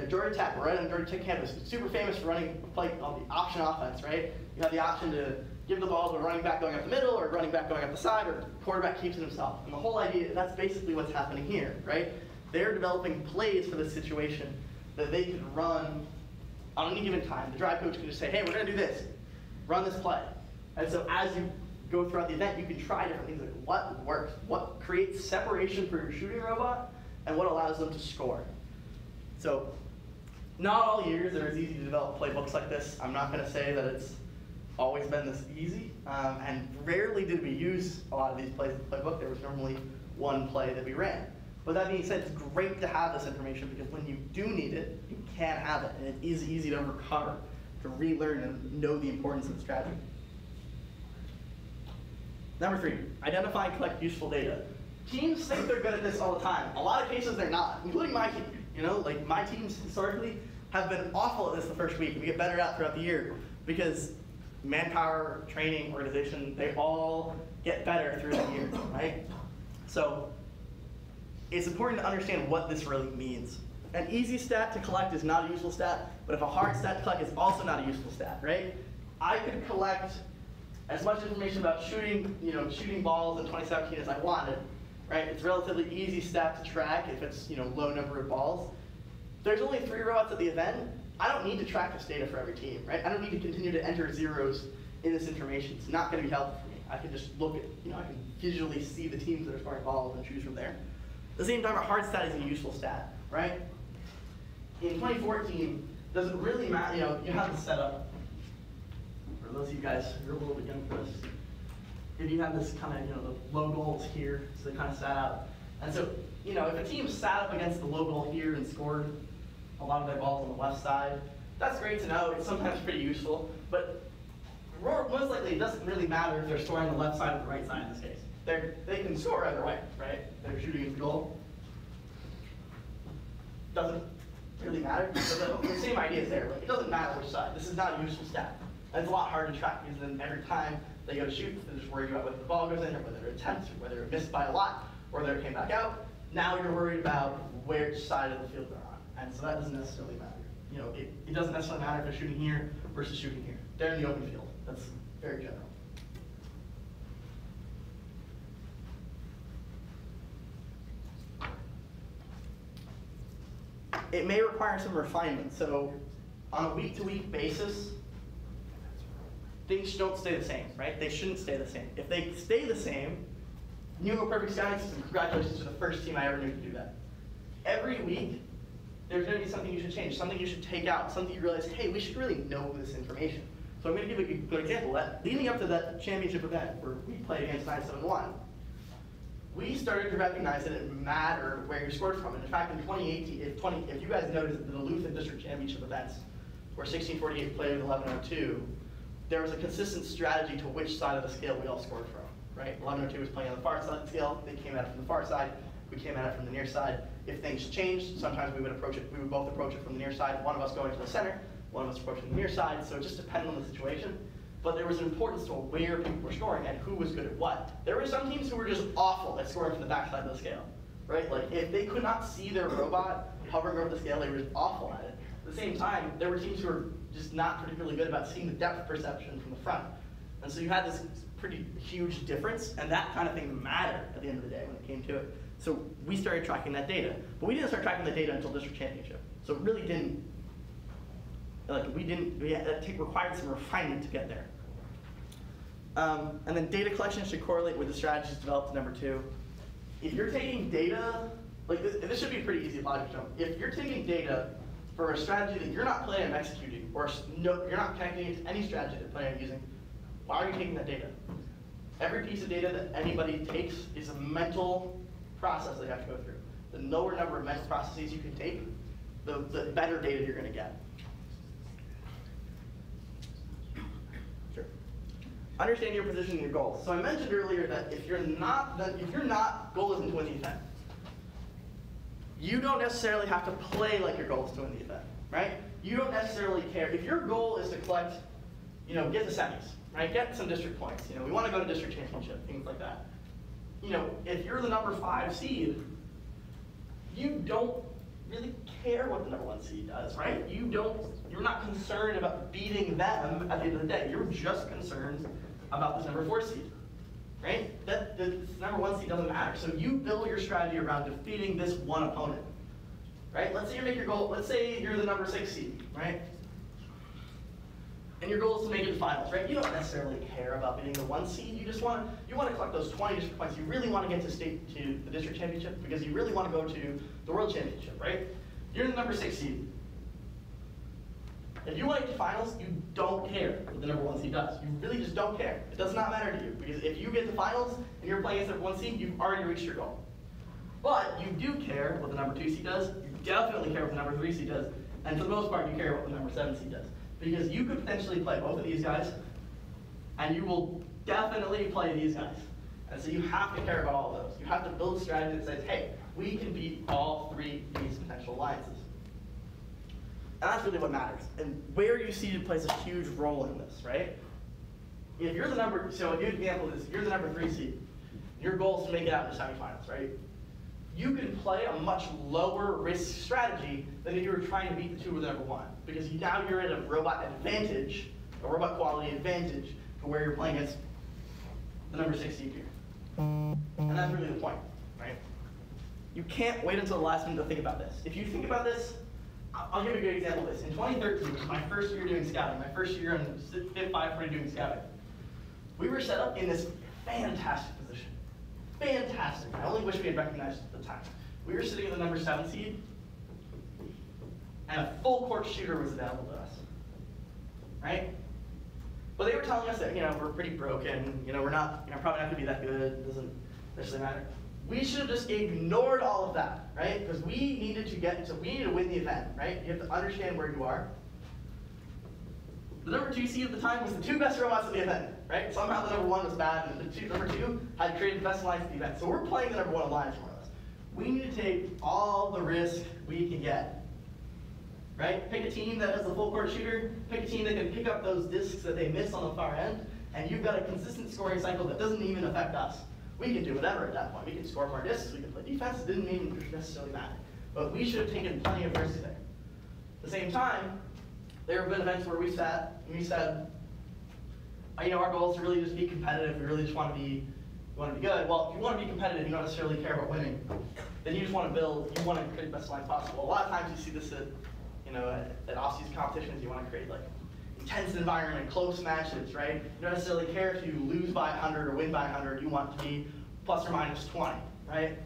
I: Georgia Tech, right on Georgia Tech campus, super famous for running a play called the option offense, right? You have the option to give the ball to a running back going up the middle, or a running back going up the side, or quarterback keeps it himself. And the whole idea, that's basically what's happening here, right? They're developing plays for this situation that they can run on any given time. The drive coach can just say, hey, we're going to do this. Run this play. And so as you go throughout the event, you can try different things, like what works, what creates separation for your shooting robot, and what allows them to score. So not all years are as easy to develop playbooks like this. I'm not going to say that it's always been this easy, and rarely did we use a lot of these plays in the playbook. There was normally one play that we ran. But that being said, it's great to have this information because when you do need it, you can have it, and it is easy to recover, to relearn and know the importance of the strategy. Number 3, identify and collect useful data. Teams think they're good at this all the time. A lot of cases they're not, including my team. Like my teams historically have been awful at this the first week, and we get better at it throughout the year. because manpower, training, organization, they all get better through the year, right? So it's important to understand what this really means. An easy stat to collect is not a useful stat, but if a hard stat to collect is also not a useful stat, right? I could collect as much information about shooting, shooting balls in 2017 as I wanted, right? It's a relatively easy stat to track if it's, low number of balls. There's only 3 robots at the event. I don't need to track this data for every team, right? I don't need to continue to enter zeros in this information. It's not going to be helpful for me. I can just look at, I can visually see the teams that are scoring balls and choose from there. At the same time, a hard stat is a useful stat, right? In 2014, does it really matter? You have this set up. For those of you guys who are a little bit young for this, if you have this kind of, the low goals here, so they kind of sat out. And so, if a team sat up against the low goal here and scored a lot of their balls on the left side, that's great to know. It's sometimes pretty useful, but most likely it doesn't really matter if they're scoring the left side or the right side in this case. They can score either way, right? They're shooting at the goal. Doesn't really matter. So the same idea is there. Like, it doesn't matter which side. This is not a useful stat. And it's a lot harder to track because then every time they go to shoot, they're just worried about whether the ball goes in or whether it attempts or whether it missed by a lot or whether it came back out. Now you're worried about which side of the field they're on. And so that doesn't necessarily matter. It doesn't necessarily matter if they're shooting here versus shooting here. They're in the open field. That's very general. It may require some refinement. So on a week-to-week basis, things don't stay the same, right? They shouldn't stay the same. If they stay the same, you have a perfect scouting system. Congratulations to the first team I ever knew to do that. Every week, there's going to be something you should change, something you should take out, something you realize, hey, we should really know this information. So I'm going to give a good example. That leading up to that championship event where we played against 971, we started to recognize that it mattered where you scored from. And in fact, in 2018, if you guys noticed at the Duluth and District Championship events, where 1648 played with 1102, there was a consistent strategy to which side of the scale we all scored from, right? 1102 was playing on the far side of the scale. They came at it from the far side. We came at it from the near side. If things changed, sometimes we would both approach it from the near side, one of us going to the center, one of us approaching the near side. So it just depended on the situation. But there was an importance to where people were scoring and who was good at what. There were some teams who were just awful at scoring from the backside of the scale, right? Like if they could not see their robot hovering over the scale, they were just awful at it. At the same time, there were teams who were just not particularly good about seeing the depth perception from the front. And so you had this pretty huge difference, and that kind of thing mattered at the end of the day when it came to it. So we started tracking that data. But we didn't start tracking the data until district championship. So it really didn't, it required some refinement to get there. And then data collection should correlate with the strategies developed in number 2. If you're taking data, this should be a pretty easy logic jump. If you're taking data for a strategy that you're not planning on executing, or you're not connecting it to any strategy that you're planning on using, why are you taking that data? Every piece of data that anybody takes is a mental process they have to go through. The lower number of mental processes you can take, the better data you're going to get. Sure. Understand your position and your goals. So I mentioned earlier that if your goal isn't to win the event, you don't necessarily have to play like your goal is to win the event, right? You don't necessarily care. If your goal is to collect, get the semis, right? Get some district points. We want to go to district championship, things like that. If you're the number 5 seed, you don't really care what the number 1 seed does, right? You're not concerned about beating them at the end of the day. You're just concerned about this number 4 seed, right? This number 1 seed doesn't matter. So you build your strategy around defeating this one opponent, right? Let's say you make your goal, let's say you're the number 6 seed, right? And your goal is to make it to the finals, right? You don't necessarily care about beating the 1 seed. You just want to collect those 20 district points. You really want to get to the district championship because you really want to go to the world championship, right? You're the number 6 seed. If you want to get to finals, you don't care what the number 1 seed does. You really just don't care. It does not matter to you because if you get to finals and you're playing against the number 1 seed, you've already reached your goal. But you do care what the number 2 seed does. You definitely care what the number 3 seed does. And for the most part, you care what the number 7 seed does. Because you could potentially play both of these guys, and you will definitely play these guys. And so you have to care about all of those. You have to build a strategy that says, hey, we can beat all 3 of these potential alliances. And that's really what matters. And where you seated plays a huge role in this, right? If you're the number, so a good example is you're the number 3 seed. Your goal is to make it out in the semifinals, right? You can play a much lower risk strategy than if you were trying to beat the 2 with the number 1. Because now you're at a robot advantage, a robot quality advantage, for where you're playing against the number 6 seed here. And that's really the point, right? You can't wait until the last minute to think about this. If you think about this, I'll give you a good example of this. In 2013, which was my first year doing scouting, my first year on Fit 540 doing scouting, we were set up in this fantastic position. Fantastic. I only wish we had recognized it at the time. We were sitting in the number 7 seed, and a full court shooter was available to us, right? But they were telling us that, we're pretty broken, we're not, probably not gonna be that good, it doesn't necessarily matter. We should have just ignored all of that, right? Because we needed to win the event, right? You have to understand where you are. The number 2 seed at the time was the 2 best robots at the event, right? Somehow the number 1 was bad, and the number 2 had created the best alliance at the event. So we're playing the number 1 alliance more or less. We need to take all the risk we can get, right? Pick a team that has the full court shooter, pick a team that can pick up those discs that they miss on the far end, and you've got a consistent scoring cycle that doesn't even affect us. We can do whatever at that point. We can score more discs, we can play defense, it didn't even necessarily matter. But we should have taken plenty of risks there. At the same time, there have been events where we said, our goal is to really just be competitive, we really just want to be good. Well, if you want to be competitive, you don't necessarily care about winning. Then you just want to build, you want to create the best line possible. A lot of times you see this at off-season competitions, you want to create intense environment, close matches, right? You don't necessarily care if you lose by 100 or win by 100. You want to be plus or minus 20, right? At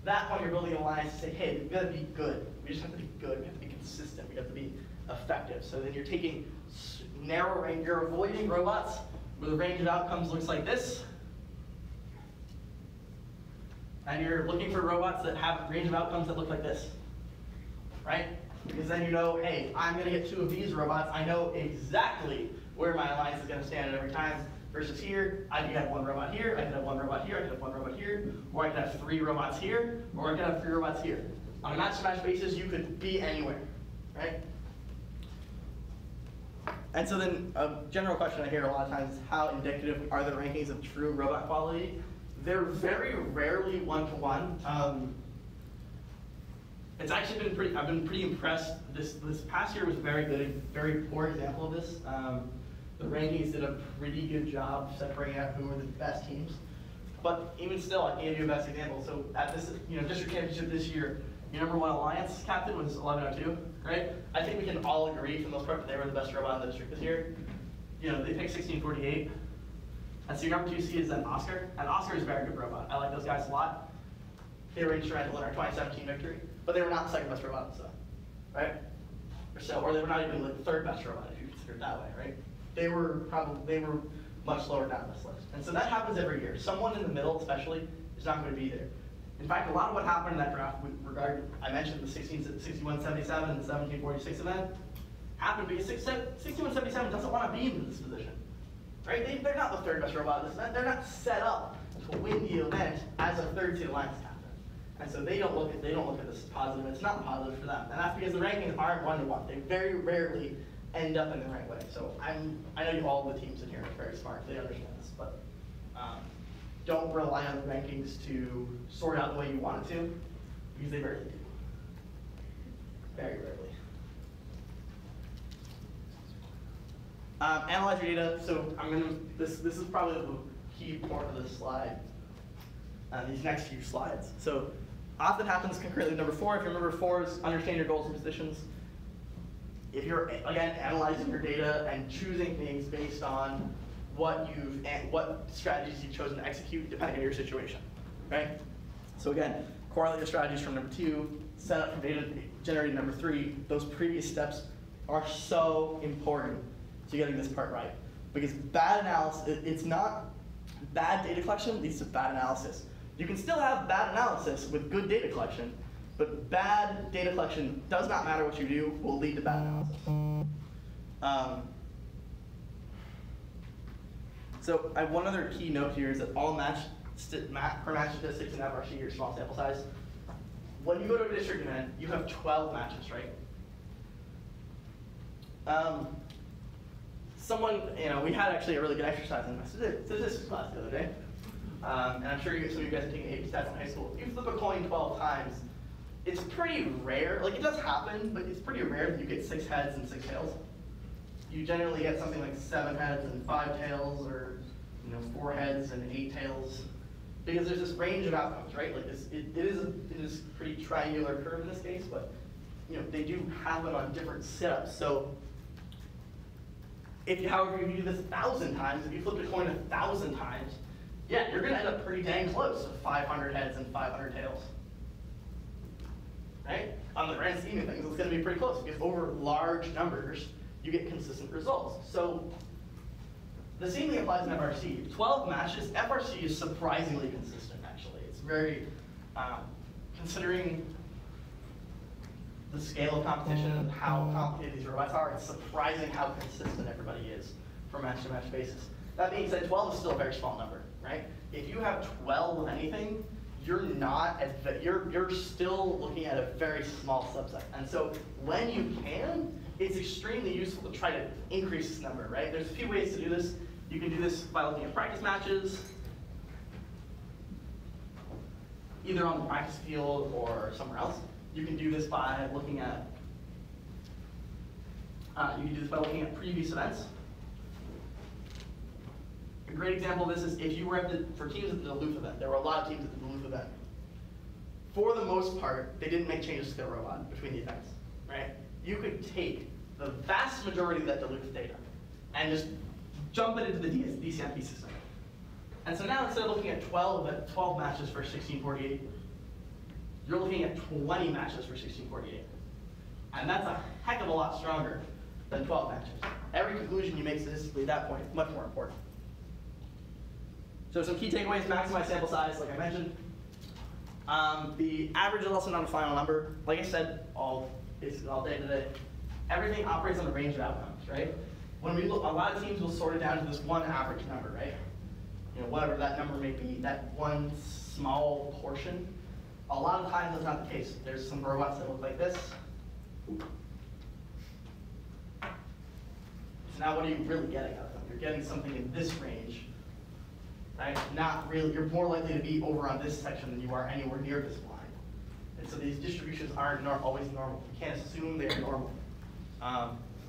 I: that point, you're building an alliance to say, hey, we've got to be good. We just have to be good. We have to be consistent. We have to be effective. So then you're taking narrow range. You're avoiding robots where the range of outcomes looks like this. And you're looking for robots that have range of outcomes that look like this, right? Because then hey, I'm going to get 2 of these robots. I know exactly where my alliance is going to stand at every time. Versus here, I could have 1 robot here, I could have 1 robot here, I could have 1 robot here, or I could have 3 robots here, or I could have 3 robots here. On a match-to-match basis, you could be anywhere, right? And so then a general question I hear a lot of times is how indicative are the rankings of true robot quality? They're very rarely one-to-one. It's actually been I've been pretty impressed. This past year was very good, very poor example of this. The rankings did a pretty good job separating out who were the best teams. But even still, I gave you a best example. So at this, district championship this year, your number 1 alliance captain was 1102, right? I think we can all agree for the most part that they were the best robot in the district this year. They picked 1648. And so your number 2 seed is then Oscar. And Oscar is a very good robot. I like those guys a lot. They were instrumental in our 2017 victory. But they were not the 2nd best robot, right? Or they were not even the 3rd best robot, if you consider it that way, right? They were much lower down this list. And so that happens every year. Someone in the middle, especially, is not going to be there. In fact, a lot of what happened in that draft, I mentioned the 6177 and the 1746 event, happened because 6177 doesn't want to be in this position, right? They're not the 3rd best robot in this event. They're not set up to win the event as a 3rd seed alliance captain. And so they don't look at this as positive. It's not positive for them, and that's because the rankings aren't one-to-one. They very rarely end up in the right way. So I know all the teams in here are very smart. They understand this, but don't rely on the rankings to sort out the way you want it to, because they rarely do. Very rarely. Analyze your data. So this is probably the key part of this slide. These next few slides. So often happens concurrently with number 4. If you remember, 4 is understand your goals and positions. If you're, again, analyzing your data and choosing things based on what strategies you've chosen to execute depending on your situation, right? So again, correlate your strategies from number 2, set up from data generated number 3. Those previous steps are so important to getting this part right. Because bad analysis, it's not bad data collection leads to bad analysis. You can still have bad analysis with good data collection, but bad data collection does not matter what you do, will lead to bad analysis. So I have one other key note here is that all per match statistics in FRC are small sample size. When you go to a district event, you have 12 matches, right? Someone, we had actually a really good exercise in my statistics class the other day. And I'm sure some of you guys are taking AP stats in high school. If you flip a coin 12 times, it's pretty rare, like it does happen, but it's pretty rare that you get 6 heads and 6 tails. You generally get something like 7 heads and 5 tails, or 4 heads and 8 tails, because there's this range of outcomes, right? Like this, it is a pretty triangular curve in this case, but they do happen on different setups. So however you do this 1,000 times, if you flip a coin 1,000 times, yeah, you're going to end up pretty dang close to 500 heads and 500 tails. Right? On the grand scheme of things, it's going to be pretty close, because over large numbers, you get consistent results. So the same thing applies in FRC. 12 matches, FRC is surprisingly consistent, actually. It's very, considering the scale of competition and how complicated these robots are, it's surprising how consistent everybody is for a match-to-match basis. That being said, 12 is still a very small number, right? If you have 12 of anything, you're still looking at a very small subset. And so when you can, it's extremely useful to try to increase this number, right? There's a few ways to do this. You can do this by looking at practice matches, either on the practice field or somewhere else. You can do this by looking at previous events. A great example of this is if you were for teams at the Duluth event. There were a lot of teams at the Duluth event. For the most part, they didn't make changes to their robot between the events, right? You could take the vast majority of that Duluth data and just jump it into the DCMP system. And so now instead of looking at 12 matches for 1648, you're looking at 20 matches for 1648. And that's a heck of a lot stronger than 12 matches. Every conclusion you make statistically at that point is much more important. So some key takeaways: maximize sample size, like I mentioned. The average is also not a final number. Like I said, basically all day today, everything operates on a range of outcomes, right? When we look, a lot of teams will sort it down to this one average number, right? Whatever that number may be, that one small portion. A lot of times that's not the case. There's some robots that look like this. So now what are you really getting out of them? You're getting something in this range, right? Not really, you're more likely to be over on this section than you are anywhere near this line. And so these distributions aren't always normal. You can't assume they're normal.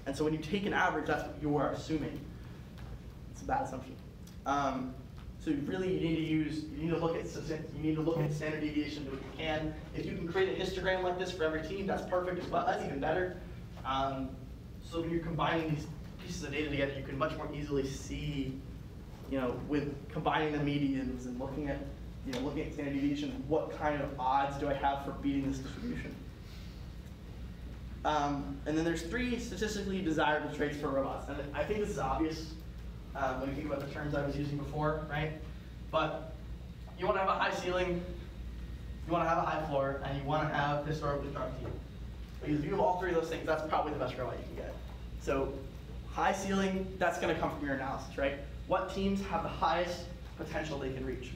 I: And so when you take an average, that's what you are assuming. It's a bad assumption. So really, you need to look at standard deviation if you can. If you can create a histogram like this for every team, that's perfect as well. That's even better. So when you're combining these pieces of data together, you can much more easily see, with combining the medians and looking at standard deviation, what kind of odds do I have for beating this distribution? And then there's 3 statistically desirable traits for robots, and I think this is obvious. When you think about the terms I was using before, right? But you want to have a high ceiling, you want to have a high floor, and you want to have historically strong team. Because if you have all 3 of those things, that's probably the best robot you can get. So high ceiling, that's going to come from your analysis, right? What teams have the highest potential they can reach,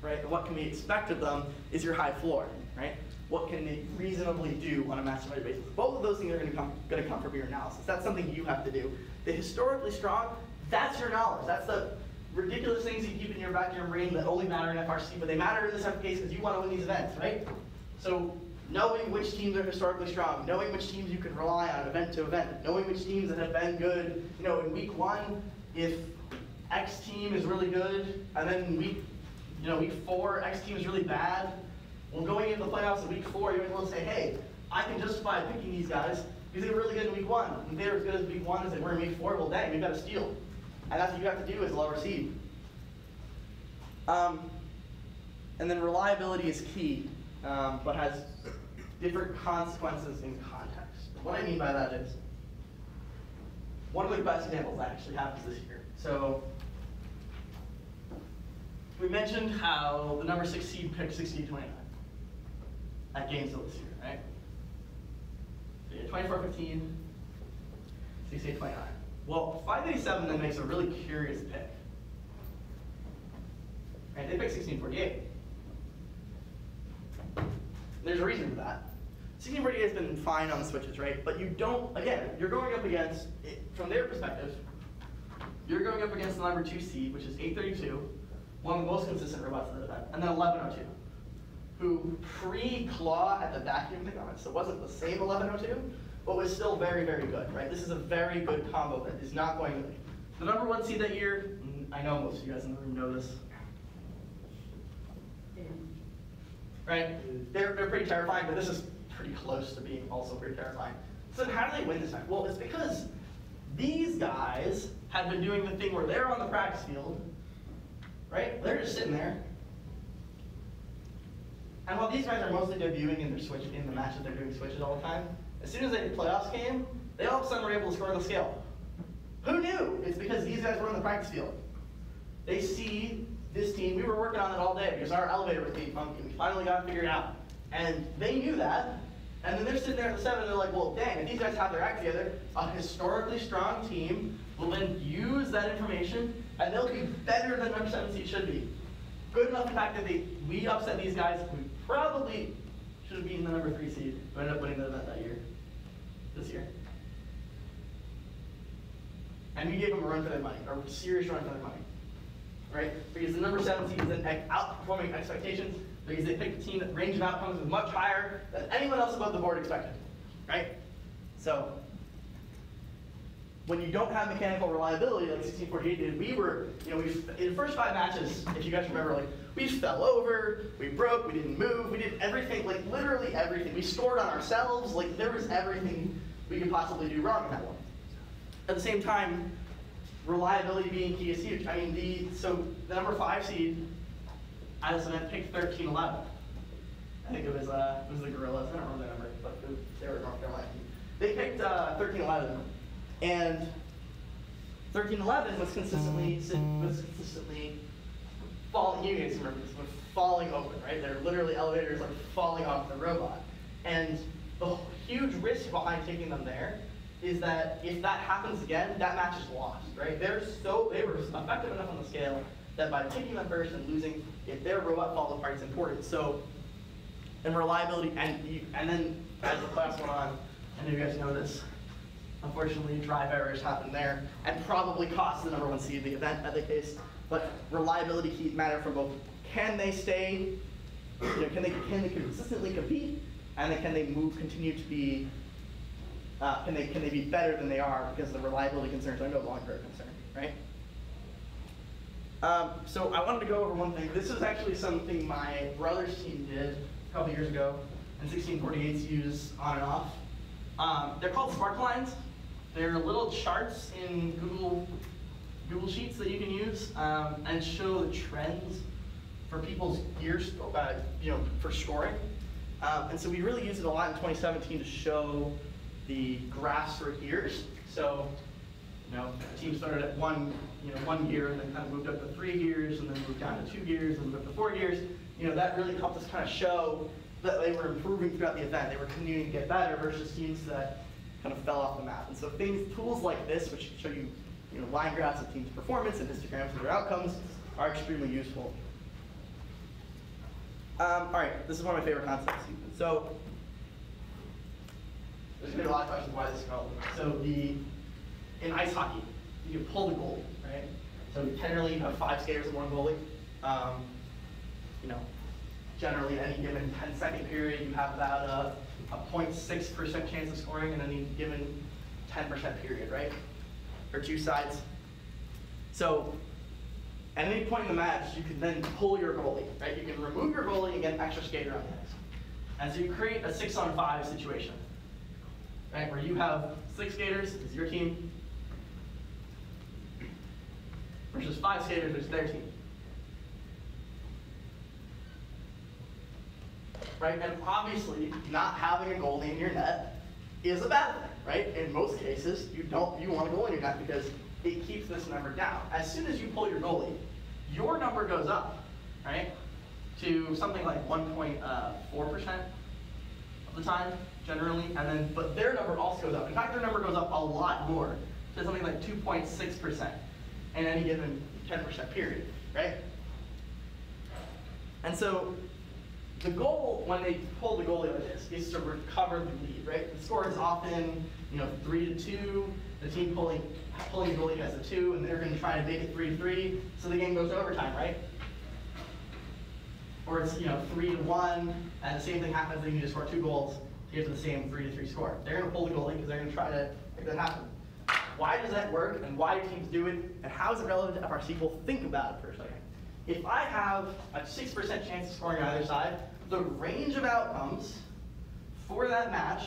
I: right? And what can be expected of them is your high floor, right? What can they reasonably do on a match-to-match basis? Both of those things are going to come from your analysis. That's something you have to do. The historically strong, that's your knowledge. That's the ridiculous things you keep in your back of your brain that only matter in FRC, but they matter in this case because you want to win these events, right? So knowing which teams are historically strong, knowing which teams you can rely on event to event, knowing which teams that have been good, in week 1, if X team is really good, and then in week 4, X team is really bad. Well, going into the playoffs in week 4, you're able to say, hey, I can justify picking these guys because they were really good in week 1. If they were as good as week 1 as they were in week 4, well, dang, we've got a steal. And that's what you have to do as a lower seed. And then reliability is key, but has different consequences in context. What I mean by that is, one of the best examples actually happens this year. So we mentioned how the number 6 seed picked 68-29 at Gainesville this year, right? So you had 24-15, 68-29. Well, 587 then makes a really curious pick. Right? They picked 1648. There's a reason for that. 1648 has been fine on the switches, right? But you don't, again, you're going up against, from their perspective, you're going up against the number 2 seed, which is 832, one of the most consistent robots of the event, and then 1102, who pre-claw at the vacuum thing on it, so it wasn't the same 1102, but was still very, very good, right? This is a very good combo that is not going to, the number 1 seed that year, I know most of you guys in the room know this, right? They're pretty terrifying, but this is pretty close to being also pretty terrifying. So how do they win this time? Well, it's because these guys had been doing the thing where they're on the practice field, right? They're just sitting there. And while these guys are mostly debuting in their switch in the matches they're doing switches all the time, as soon as the playoffs came, they all of a sudden were able to score on the scale. Who knew? It's because these guys were on the practice field. They see this team, we were working on it all day because our elevator was being funky. We finally got it figured out. And they knew that. And then they're sitting there at the 7 and they're like, well, dang, if these guys have their act together, a historically strong team will then use that information and they'll be better than number 7 seed should be. Good enough, in fact, that we upset these guys. We probably should have beaten the number 3 seed who ended up winning the event that year, this year. And we gave them a run for their money, or a serious run for their money, right? Because the number 7 seed is then outperforming expectations because they picked a team that range of outcomes was much higher than anyone else above the board expected, right? So when you don't have mechanical reliability like 1648 did, we were, in the first 5 matches, if you guys remember, like, we fell over, we broke, we didn't move, we did everything, like literally everything. We scored on ourselves, like there was everything we could possibly do wrong in that one. At the same time, reliability being key is huge. I mean, so the number 5 seed at this event picked 1311. I think it was the Gorillas. I don't remember the number, but they were North Carolina. They picked 1311, and 1311 was consistently falling. You guys remember this? Was falling open, right? They're literally elevators like falling off the robot, and the huge risk behind taking them there is that if that happens again, that match is lost, right? They were effective enough on the scale that by picking them first and losing, if their robot falls apart, it's important. So, and reliability, and then as the class went on, I know you guys know this, unfortunately drive errors happened there and probably cost the number 1 seed the event at the case. But reliability keys matter for both. Can they stay, can they consistently compete, and then can they continue to be, can they be better than they are because the reliability concerns are no longer a concern, right? So I wanted to go over one thing. This is actually something my brother's team did a couple years ago, and 1648s use on and off. They're called spark lines. They're little charts in Google Sheets that you can use and show the trends for people's gears, for scoring. And so we really used it a lot in 2017 to show the graphs for gears. So, the team started at one gear and then kind of moved up to 3 gears and then moved down to 2 gears and moved up to 4 gears. That really helped us kind of show that they were improving throughout the event. They were continuing to get better versus teams that kind of fell off the map. And so tools like this, which show you, line graphs of teams' performance and histograms of their outcomes, are extremely useful. All right, this is one of my favorite concepts. So there's going to be a lot of questions why this is called. So in ice hockey, you can pull the goal, right? So generally you have 5 skaters and 1 goalie. Generally any given 10-second period, you have about a 0.6% chance of scoring in any given 10% period, right? Or 2 sides. So at any point in the match, you can then pull your goalie, right? You can remove your goalie and get an extra skater on the ice. And so you create a 6-on-5 situation, right? Where you have 6 skaters, is your team, versus 5 skaters, which is their team. Right? And obviously, not having a goalie in your net is a bad thing, right? In most cases, you want a goalie in your net because it keeps this number down. As soon as you pull your goalie, your number goes up, right? To something like 1.4% of the time, generally, but their number also goes up. In fact, their number goes up a lot more, to something like 2.6% in any given 10% period, right? And so The goal, when they pull the goalie like this, is to recover the lead, right? The score is often, 3-2. The team pulling the goalie has a 2, and they're going to try to make it 3-3, so the game goes to overtime, right? Or it's 3-1, and the same thing happens. They need to score 2 goals to get to the same 3-3 score. They're going to pull the goalie because they're going to try to make that happen. Why does that work, and why do teams do it, and how is it relevant to FRC? We'll think about it for a second. If I have a 6% chance of scoring on either side, the range of outcomes for that match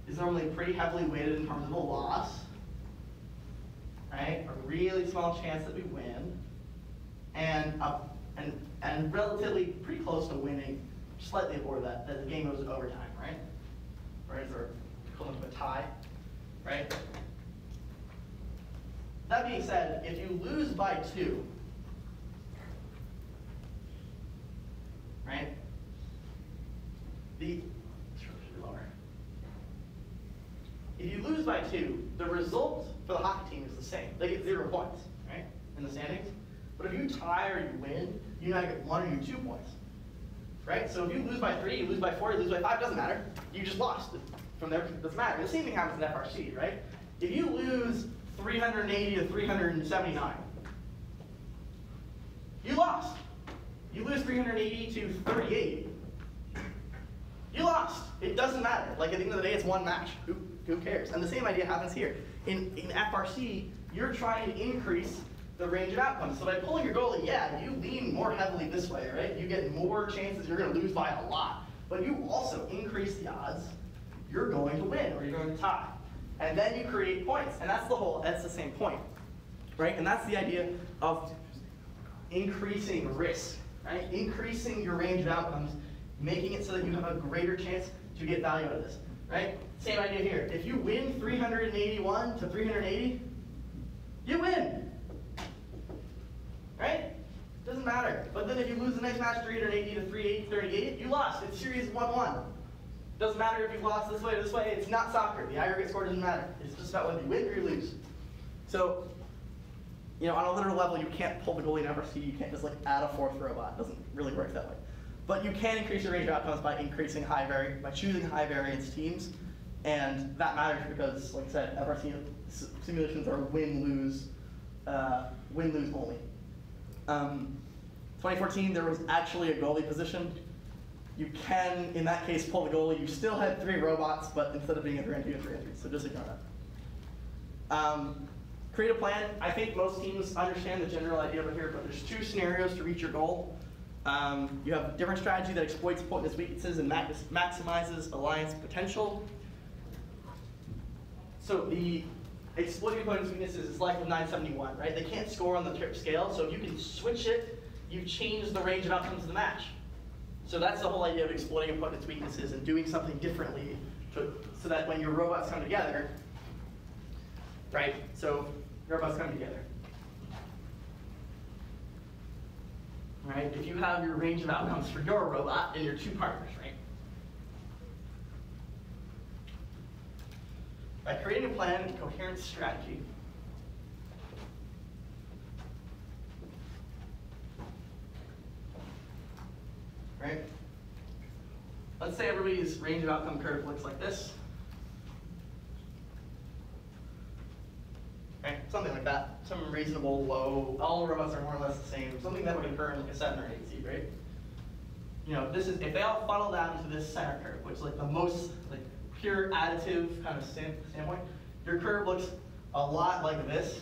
I: is normally pretty heavily weighted in terms of a loss, right? A really small chance that we win, and relatively pretty close to winning, slightly over that the game goes to overtime, right? Right, or equivalent to a tie, right? That being said, if you lose by 2, right? If you lose by 2, the result for the hockey team is the same. They get 0 points, right, in the standings. But if you tie or you win, you now get 1 or you 2 points, right? So if you lose by 3, you lose by 4, you lose by 5, doesn't matter. You just lost. From there, it doesn't matter. The same thing happens in FRC, right? If you lose 380 to 379, you lost. You lose 380 to 38, you lost. It doesn't matter. Like at the end of the day, it's one match. Who cares? And the same idea happens here. In FRC, you're trying to increase the range of outcomes. So by pulling your goalie, yeah, you lean more heavily this way, right? You get more chances you're going to lose by a lot. But you also increase the odds you're going to win or you're going to tie. And then you create points. And that's the same point, right? And that's the idea of increasing risk, right? Increasing your range of outcomes, making it so that you have a greater chance to get value out of this, right? Same idea here. If you win 381 to 380, you win, right? Doesn't matter. But then if you lose the next match 380 to 338, you lost. It's series 1-1. Doesn't matter if you lost this way or this way. It's not soccer. The aggregate score doesn't matter. It's just about whether you win or you lose. So, on a literal level, you can't pull the goalie in FRC. You can't just like add a 4th robot. It doesn't really work that way. But you can increase your range of outcomes by choosing high variance teams, and that matters because, like I said, FRC simulations are win-lose only. 2014, there was actually a goalie position. You can, in that case, pull the goalie. You still had 3 robots, but instead of being a 3-on-2, a 3-on-3. So just ignore that. Create a plan. I think most teams understand the general idea over here, but there's 2 scenarios to reach your goal. You have a different strategy that exploits opponent's weaknesses and maximizes alliance potential. So the exploiting opponent's weaknesses is like with 971, right? They can't score on the trip scale, so if you can switch it, you change the range of outcomes of the match. So that's the whole idea of exploiting opponent's weaknesses and doing something differently so that when your robots come together, right? So robots come together. Right? If you have your range of outcomes for your robot and your 2 partners, right? By creating a plan and coherent strategy, right? Let's say everybody's range of outcome curve looks like this. Right? Something like that. Some reasonable low. All robots are more or less the same. Something that would occur in like a 7 or 8 seed, right? This is if they all funnel down to this center curve, which is like the most like pure additive kind of standpoint. Your curve looks a lot like this,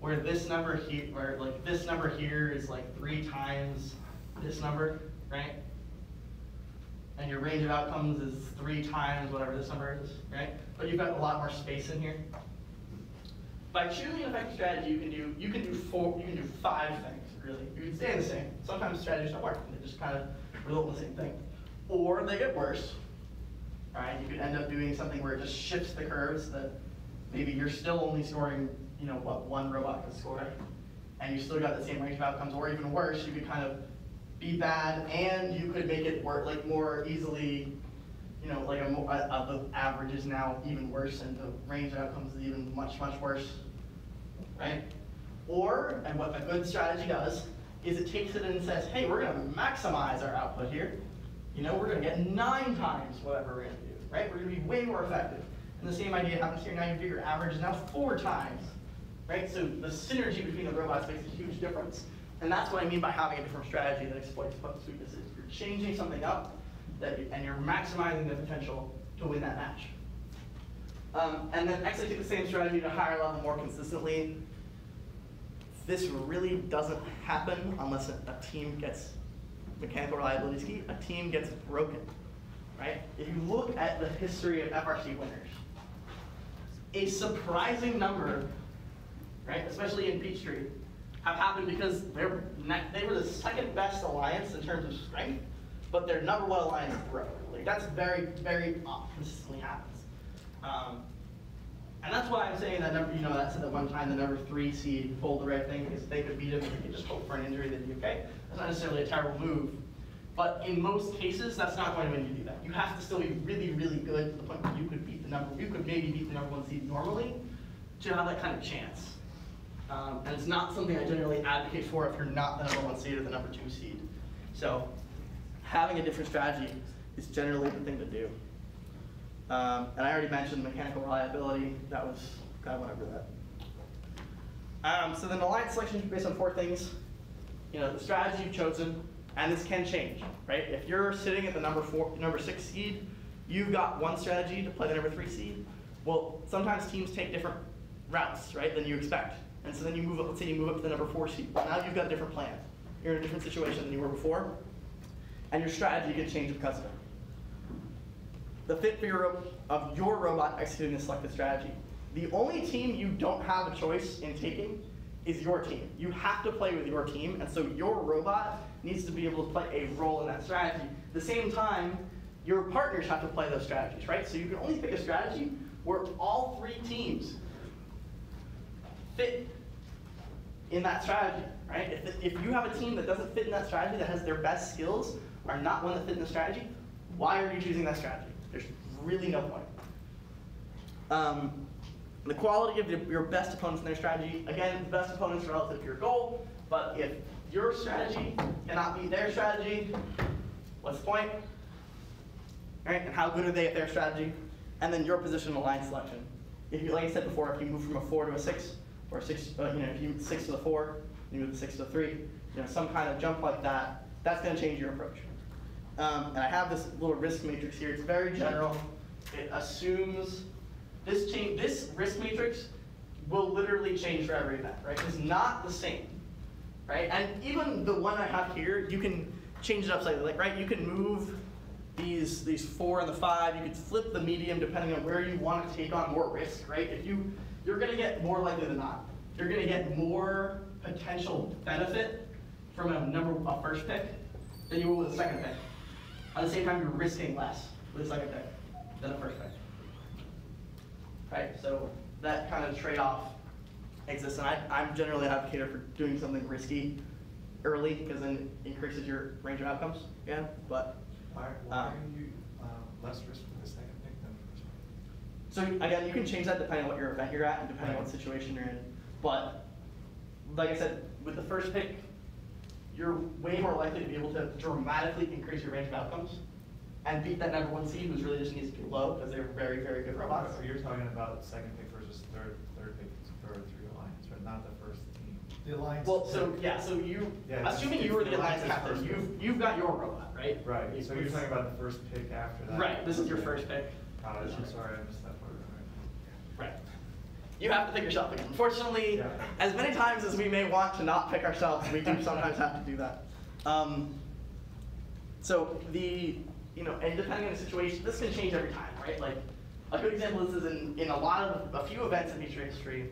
I: where this number here, is like 3 times this number, right? And your range of outcomes is 3 times whatever this number is, right? But you've got a lot more space in here. By choosing an effective strategy, you can do 5 things, really. You can stay the same. Sometimes strategies don't work, they just kind of result in the same thing. Or they get worse, right? You could end up doing something where it just shifts the curves that maybe you're still only scoring, what 1 robot can score, and you still got the same range of outcomes, or even worse, you could kind of be bad, and you could make it work like more easily, like the average is now even worse, and the range of outcomes is even much, much worse, right? Or, and what a good strategy does, is it takes it and says, hey, we're going to maximize our output here, we're going to get 9 times whatever we're going to do, right? We're going to be way more effective. And the same idea happens here. Now you do your average is now 4 times, right? So the synergy between the robots makes a huge difference. And that's what I mean by having a different strategy that exploits what the weaknesses. You're changing something up, and you're maximizing the potential to win that match. And then execute the same strategy at a higher level more consistently. This really doesn't happen unless a team gets mechanical reliability is key. A team gets broken, right? If you look at the history of FRC winners, a surprising number, right, especially in Peachtree, have happened because they were the second best alliance in terms of strength, but their number 1 alliance broke. Like, that's very, very consistently happens. And that's why I'm saying that that said that one time the number 3 seed pulled the right thing, because they could beat him and they could just hope for an injury, they'd be okay. That's not necessarily a terrible move. But in most cases, that's not going to win you do that. You have to still be really, really good to the point where you could maybe beat the number 1 seed normally to have that kind of chance. And it's not something I generally advocate for if you're not the number 1 seed or the number 2 seed. So having a different strategy is generally the thing to do. And I already mentioned mechanical reliability. That was kind of went over that. So then alliance selection is based on 4 things. The strategy you've chosen, and this can change, right? If you're sitting at the number 6 seed, you've got one strategy to play the number 3 seed. Well, sometimes teams take different routes, right, than you expect. And so then you move up, let's say you move up to the number 4 seed. Well, now you've got a different plan. You're in a different situation than you were before, and your strategy can change because of it. The fit for your robot executing the selected strategy. The only team you don't have a choice in taking is your team. You have to play with your team, and so your robot needs to be able to play a role in that strategy. At the same time, your partners have to play those strategies, right? So you can only pick a strategy where all 3 teams fit in that strategy, right? If you have a team that doesn't fit in that strategy, that has their best skills are not one that fit in the strategy, why are you choosing that strategy? There's really no point. The quality of your best opponents in their strategy, again, the best opponents relative to your goal, but if your strategy cannot beat their strategy, what's the point? Right? And how good are they at their strategy? And then your position in alliance selection. If you, like I said before, if you move from a 4 to a 6, or 6, if you move 6 to the 4, you move the 6 to the 3, some kind of jump like that, that's going to change your approach. And I have this little risk matrix here. It's very general. It assumes this risk matrix will literally change for every event, right? It's not the same, right? And even the one I have here, you can change it up slightly, like, right? You can move these 4 and the 5. You could flip the medium depending on where you want to take on more risk, right? If you're going to get more likely than not, you're going to get more potential benefit from a first pick than you will with a second pick. At the same time, you're risking less with a second pick than a first pick. Right? So that kind of trade-off exists, and I'm generally an advocate for doing something risky early because then it increases your range of outcomes again. But
J: why are you less risk with the second pick than the first pick?
I: So again, you can change that depending on what your event you're at and depending on what situation you're in. But like I said, with the first pick, you're way more likely to be able to dramatically increase your range of outcomes and beat that number 1 seed who's really just needs to be low because they're very, very good robots.
J: So you're talking about second pick versus third pick for 3 alliance, right? Not the first team. The alliance.
I: Well, so yeah, so assuming you were the alliance captain, you've got your robot, right?
J: Right. So you're talking about the first pick after that.
I: Right. This is your first pick.
J: I'm sorry, I missed that part.
I: Right. You have to pick yourself again. Unfortunately, as many times as we may want to not pick ourselves, we do sometimes have to do that. So and depending on the situation, this can change every time, right? Like a good example of this is in a few events in Peachtree history,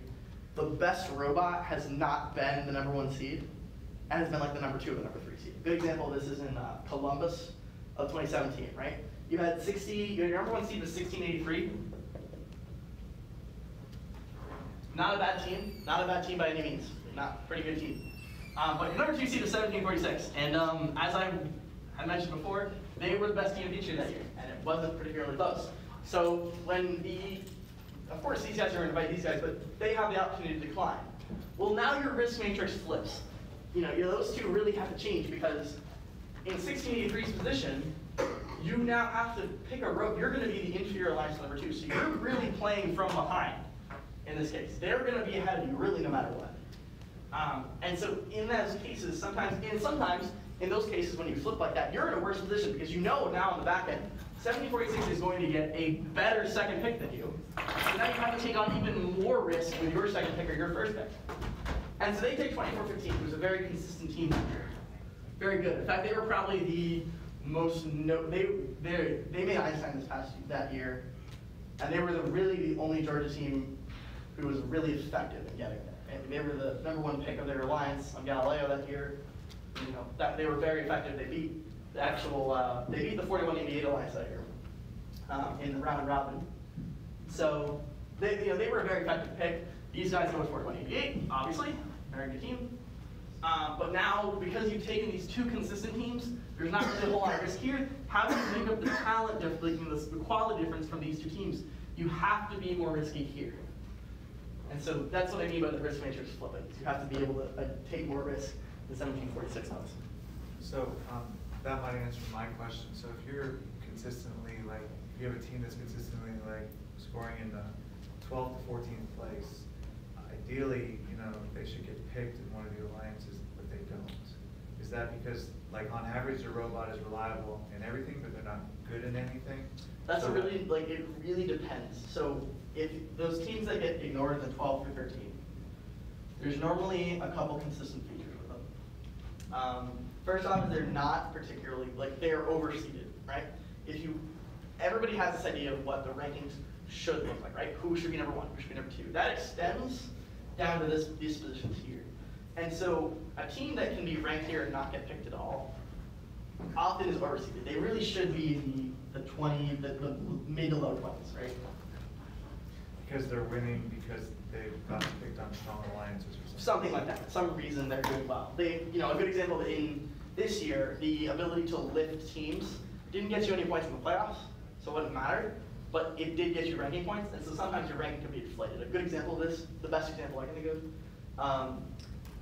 I: the best robot has not been the number 1 seed, and has been like the number 2 or the number 3 seed. A good example of this is in Columbus of 2017, right? You had your number 1 seed was 1683. Not a bad team by any means. Not pretty good team. But your number 2 seed was 1746, and as I mentioned before, they were the best team in Peachtree that year, and it wasn't particularly close. So when of course these guys are going to invite these guys, but they have the opportunity to decline. Well, now your risk matrix flips. Those two really have to change because in 1683's position, you now have to pick a rope. You're going to be the inferior alliance number 2, so you're really playing from behind in this case. They're going to be ahead of you really no matter what. And so in those cases, sometimes in those cases when you flip like that, you're in a worse position because you know now on the back end, 1746 is going to get a better second pick than you. So now you have to take on even more risk with your second pick or your first pick. And so they take 24-15, which was a very consistent team that year. Very good. In fact, they were probably the most, they made Einstein this past that year. And they were really the only Georgia team who was really effective in getting there. And they were the #1 pick of their alliance on Galileo that year. You know, they were very effective. They beat the actual, they beat the 41-88 alliance that year in the round robin. So they were a very effective pick. These guys go with 41-88, obviously, very good team. But now, because you've taken these 2 consistent teams, there's not really a whole lot of risk here. How do you make up the talent difference, the quality difference from these 2 teams? You have to be more risky here. And so that's what I mean by the risk matrix flipping. You have to be able to take more risk than 1746 does.
J: So that might answer my question. So if you're consistently, like, if you have a team that's consistently, like, scoring in the 12th to 14th place, ideally, you know, they should get picked in one of the alliances, but they don't. Is that because, like, on average, the robot is reliable in everything, but they're not good in anything?
I: That's
J: so
I: a really, like, it really depends. So if those teams that get ignored in the 12 through 13, there's normally a couple consistent features with them. First off, they're not particularly, like, they're overseeded, right? Everybody has this idea of what the rankings should look like, right? Who should be #1, who should be #2. That extends down to these positions here. And so a team that can be ranked here and not get picked at all often is overseeded. They really should be in the mid to low 20s, right?
J: Because they're winning because they've gotten picked on strong alliances or something.
I: Something like that. Some reason they're doing well. A good example in this year, the ability to lift teams didn't get you any points in the playoffs, so it wouldn't matter. But it did get you ranking points, and so sometimes your ranking can be deflated. A good example of this, the best example I can think of,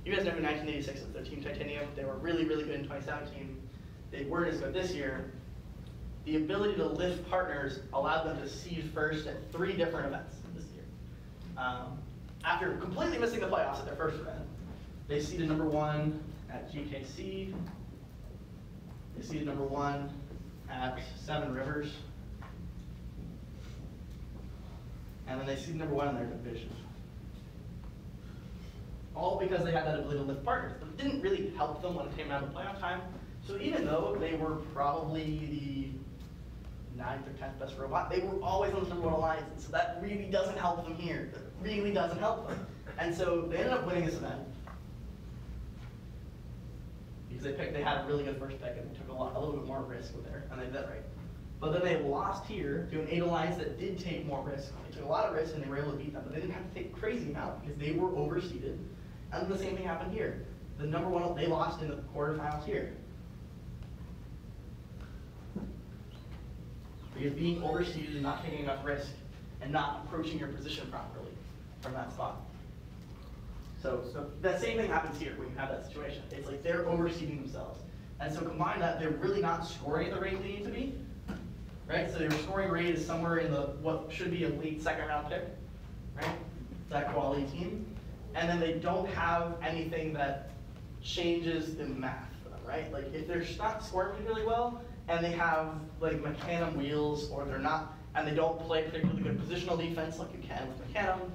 I: you guys know who 1986 was, their Team Titanium. They were really, really good in 2017. They weren't as good this year. The ability to lift partners allowed them to seed first at 3 different events this year. After completely missing the playoffs at their first event, they seeded #1 at GKC. They seeded #1 at 7 Rivers. And then they seeded #1 in their division. All because they had that ability to lift partners. But it didn't really help them when it came down to playoff time. So even though they were probably the 9th or 10th best robot, they were always on the #1 alliance. And so that really doesn't help them here. That really doesn't help them. And so they ended up winning this event. Because they had a really good first pick and they took a little bit more risk with there, and they did that right. But then they lost here to an 8 alliance that did take more risk. They took a lot of risk and they were able to beat them, but they didn't have to take a crazy amount because they were overseeded. And the same thing happened here. The #1, they lost in the quarterfinals here. Because being overseeded and not taking enough risk and not approaching your position properly from that spot. So that same thing happens here when you have that situation. It's like they're overseeding themselves. And so combine that, they're really not scoring at the rate they need to be. Right? So their scoring rate is somewhere in the what should be a late 2nd round pick, right? That quality team. And then they don't have anything that changes the math for them, right? Like if they're not scoring really well and they have like Mechanum wheels, or they're not, and they don't play particularly good positional defense like you can with Mechanum,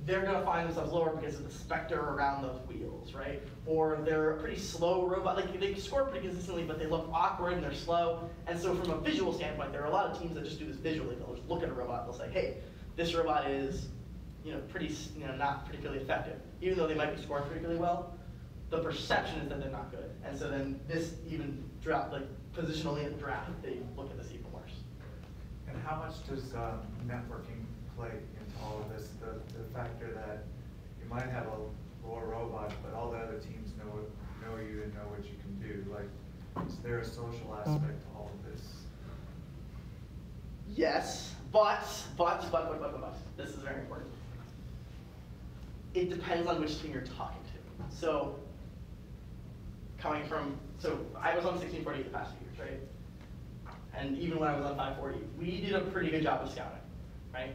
I: they're gonna find themselves lower because of the specter around those wheels, right? Or they're a pretty slow robot, like they score pretty consistently, but they look awkward and they're slow. And so from a visual standpoint, there are a lot of teams that just do this visually. They'll just look at a robot, they'll say, hey, this robot is, not particularly effective. Even though they might be scoring particularly well, the perception is that they're not good. And so then this even dropped, like positionally in the draft, they look at this even worse.
J: And how much does networking play into all of this? The factor that you might have a lower robot, but all the other teams know you and know what you can do. Like, is there a social aspect to all of this?
I: Yes, but, this is very important. It depends on which team you're talking to. So, I was on 1648 the past few years, right? and even when I was on 540, we did a pretty good job of scouting, right?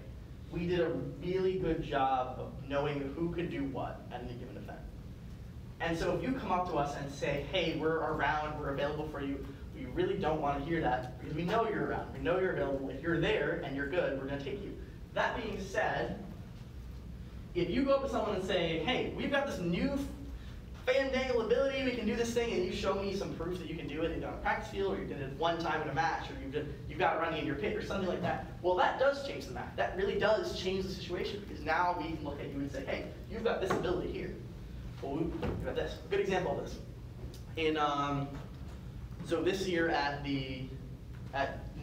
I: We did a really good job of knowing who could do what at any given event. And so if you come up to us and say, hey, we're around, we're available for you, we really don't want to hear that because we know you're around, we know you're available. If you're there and you're good, we're going to take you. That being said, if you go up to someone and say, hey, we've got this new fandangle ability, we can do this thing, and you show me some proof that you can do it either on a practice field, or you did it one time in a match, or you've got it running in your pit, or something like that, well, that does change the match. That really does change the situation, because now we can look at you and say, hey, you've got this ability here. Well, we've got this. A good example of this. So this year at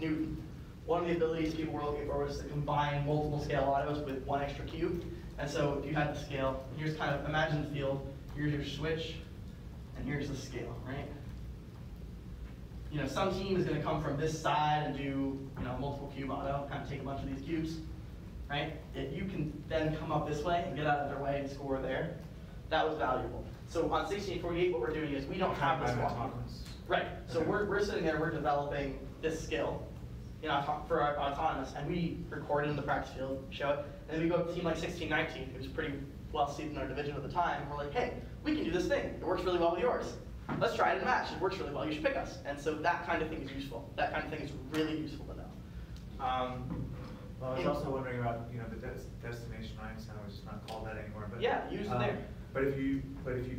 I: Newton, one of the abilities people were looking for was to combine multiple scale autos with one extra cube. And so if you had the scale, here's kind of, imagine the field, here's your switch, and here's the scale, right? You know, some team is going to come from this side and do, you know, multiple cube auto, kind of take a bunch of these cubes, right? If you can then come up this way and get out of their way and score there, that was valuable. So on 1648, what we're doing is we don't have this walk. Right. So we're sitting there, we're developing this skill, you know, for our autonomous, and we record it in the practice field, show it, and then we go up to a team like 1619, who's pretty well seated in our division at the time, and we're like, hey, we can do this thing. It works really well with yours. Let's try it in a match. It works really well. You should pick us. And so that kind of thing is useful. That kind of thing is really useful to know.
J: Well, I was also wondering about, you know, the destination Einstein, which is not called that anymore. But
I: yeah, use it there.
J: But if you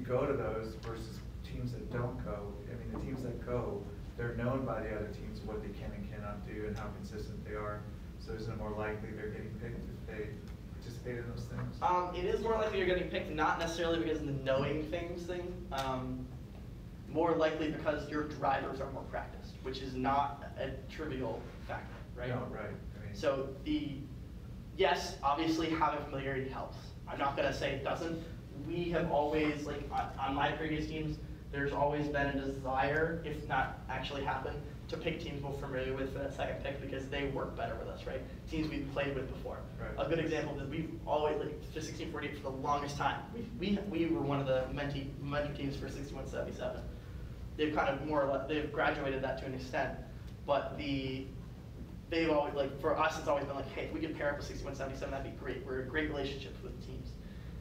J: go to those versus teams that don't go, I mean, the teams that go, they're known by the other teams what they can and cannot do and how consistent they are. So isn't it more likely they're getting picked if they participate in those things?
I: It is more likely you're getting picked, not necessarily because of the knowing things thing. More likely because your drivers are more practiced, which is not a trivial factor, right?
J: No, right. I mean,
I: so yes, obviously having familiarity helps. I'm not going to say it doesn't. We have always, like on my previous teams, there's always been a desire, if not actually happened, to pick teams we're familiar with for that second pick because they work better with us, right? Teams we've played with before.
J: Right.
I: A good example is we've always, like, for 1648 for the longest time, we were one of the mentor teams for 6177. They've kind of more or less, they've graduated that to an extent, but they've always, like, for us, it's always been like, hey, if we could pair up with 6177, that'd be great. We're in great relationships with teams.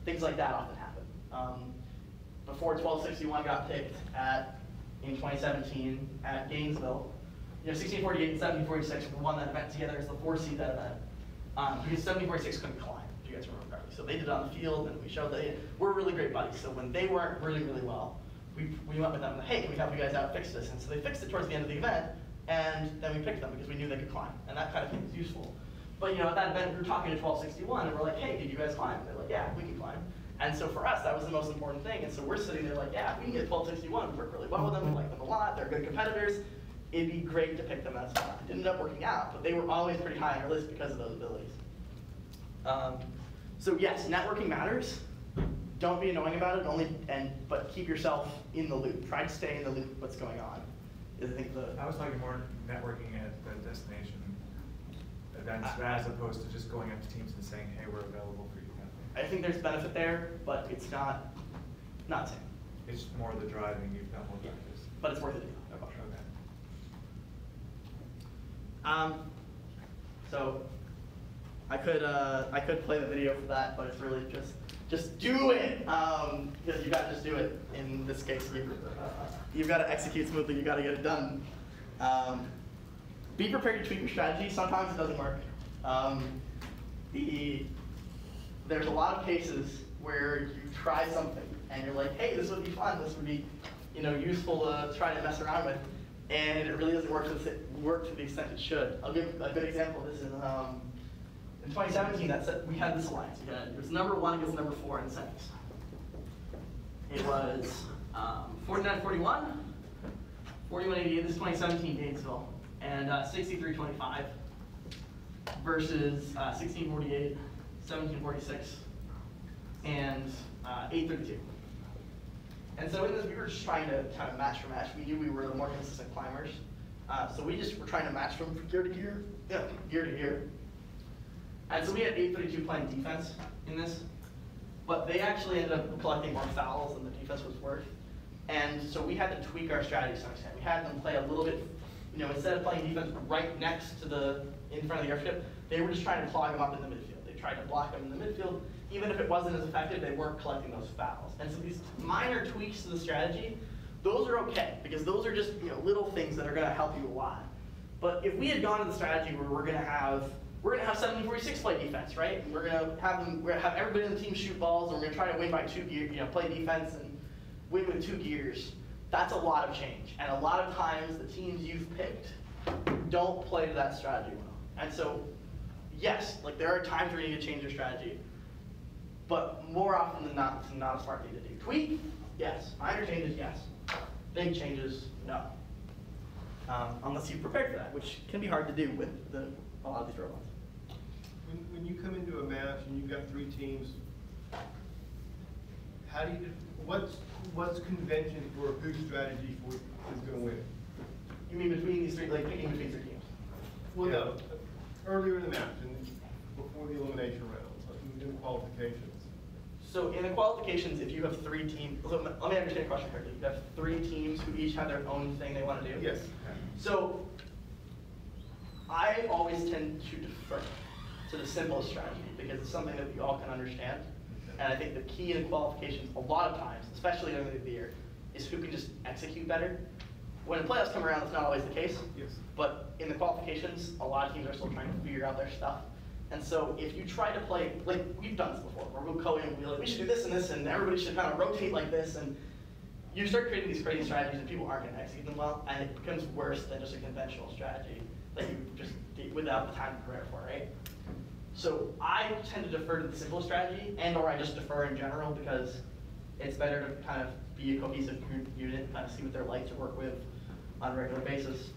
I: Things like that often happen. Before 1261 got picked in 2017 at Gainesville, you know, 1648 and 1746 won that event together as the 4 seed that event. Because 1746 couldn't climb, if you guys remember correctly. So they did it on the field, and we showed that we're really great buddies. So when they weren't really, really well, we went with them and hey, can we help you guys out fix this? And so they fixed it towards the end of the event, and then we picked them because we knew they could climb. And that kind of thing is useful. But you know, at that event, we were talking to 1261, and we're like, hey, did you guys climb? They're like, yeah, we can climb. And so for us, that was the most important thing. And so we're sitting there like, yeah, if we can get 1261, we work really well with them, we like them a lot, they're good competitors. It'd be great to pick them as well. It ended up working out, but they were always pretty high on our list because of those abilities. So yes, networking matters. Don't be annoying about it, but keep yourself in the loop. Try to stay in the loop of what's going on.
J: I was talking more networking at the destination events as opposed to just going up to teams and saying, hey, we're available for you.
I: I think there's benefit there, but it's not the same.
J: It's more the driving, you've got more practice.
I: But it's worth it.
J: Okay.
I: So I could play the video for that, but it's really just do it. Because you gotta just do it. In this case, you've got to execute smoothly. You got to get it done. Be prepared to tweak your strategy. Sometimes it doesn't work. There's a lot of cases where you try something and you're like, hey, this would be fun. This would be, you know, useful to try to mess around with, and it really doesn't work to the extent it should. I'll give a good example. This is in 2017. We had this alliance. It was number 1 against number 4 in the semis. It was 49-41, 41-88. This is 2017 Gainesville, and 63-25 versus 16-48. 1746 and 832. And so in this, we were just trying to kind of match for match. We knew we were the more consistent climbers. So we just were trying to match from gear to gear, gear to gear. And so we had 832 playing defense in this, but they actually ended up collecting more fouls than the defense was worth. And so we had to tweak our strategy to some extent. We had them play a little bit you know, instead of playing defense right next to in front of the airstrip, they were just trying to clog them up in the midfield. They tried to block them in the midfield. Even if it wasn't as effective, they weren't collecting those fouls. And so these minor tweaks to the strategy, those are okay, because those are just, you know, little things that are going to help you a lot. But if we had gone to the strategy where we're going to have 1746 play defense, right? We're going to have everybody in the team shoot balls, and we're going to try to win by 2 gears, you know, play defense and win with 2 gears. That's a lot of change, and a lot of times the teams you've picked don't play to that strategy well. And so, yes, like there are times where you need to change your strategy, but more often than not, it's not a smart thing to do. Tweak, yes. Minor changes, yes. Big changes, no. Unless you're prepared for that, which can be hard to do with a lot of these robots.
D: When you come into a match and you've got 3 teams, how do you, what's convention for whose strategy is going to win?
I: You mean between these 3, like picking between 3 teams?
D: Well, no. Earlier in the match and before the elimination round, in qualifications.
I: So in the qualifications, if you have 3 teams, let me understand your question correctly. You have 3 teams who each have their own thing they want to do?
D: Yes.
I: So I always tend to defer to the simplest strategy because it's something that we all can understand. And I think the key in qualifications, a lot of times, especially during the year, is who can just execute better. When the playoffs come around, that's not always the case.
D: Yes.
I: But in the qualifications, a lot of teams are still trying to figure out their stuff. And so if you try to play, like we've done this before, where we'll go in and we'll be like, we should do this, and everybody should kind of rotate like this, and you start creating these crazy strategies and people aren't going to execute them well, and it becomes worse than just a conventional strategy that you just did without the time to prepare for, right? So I tend to defer to the simple strategy, or I just defer in general because it's better to kind of be a cohesive unit and kind of see what they're like to work with on a regular basis.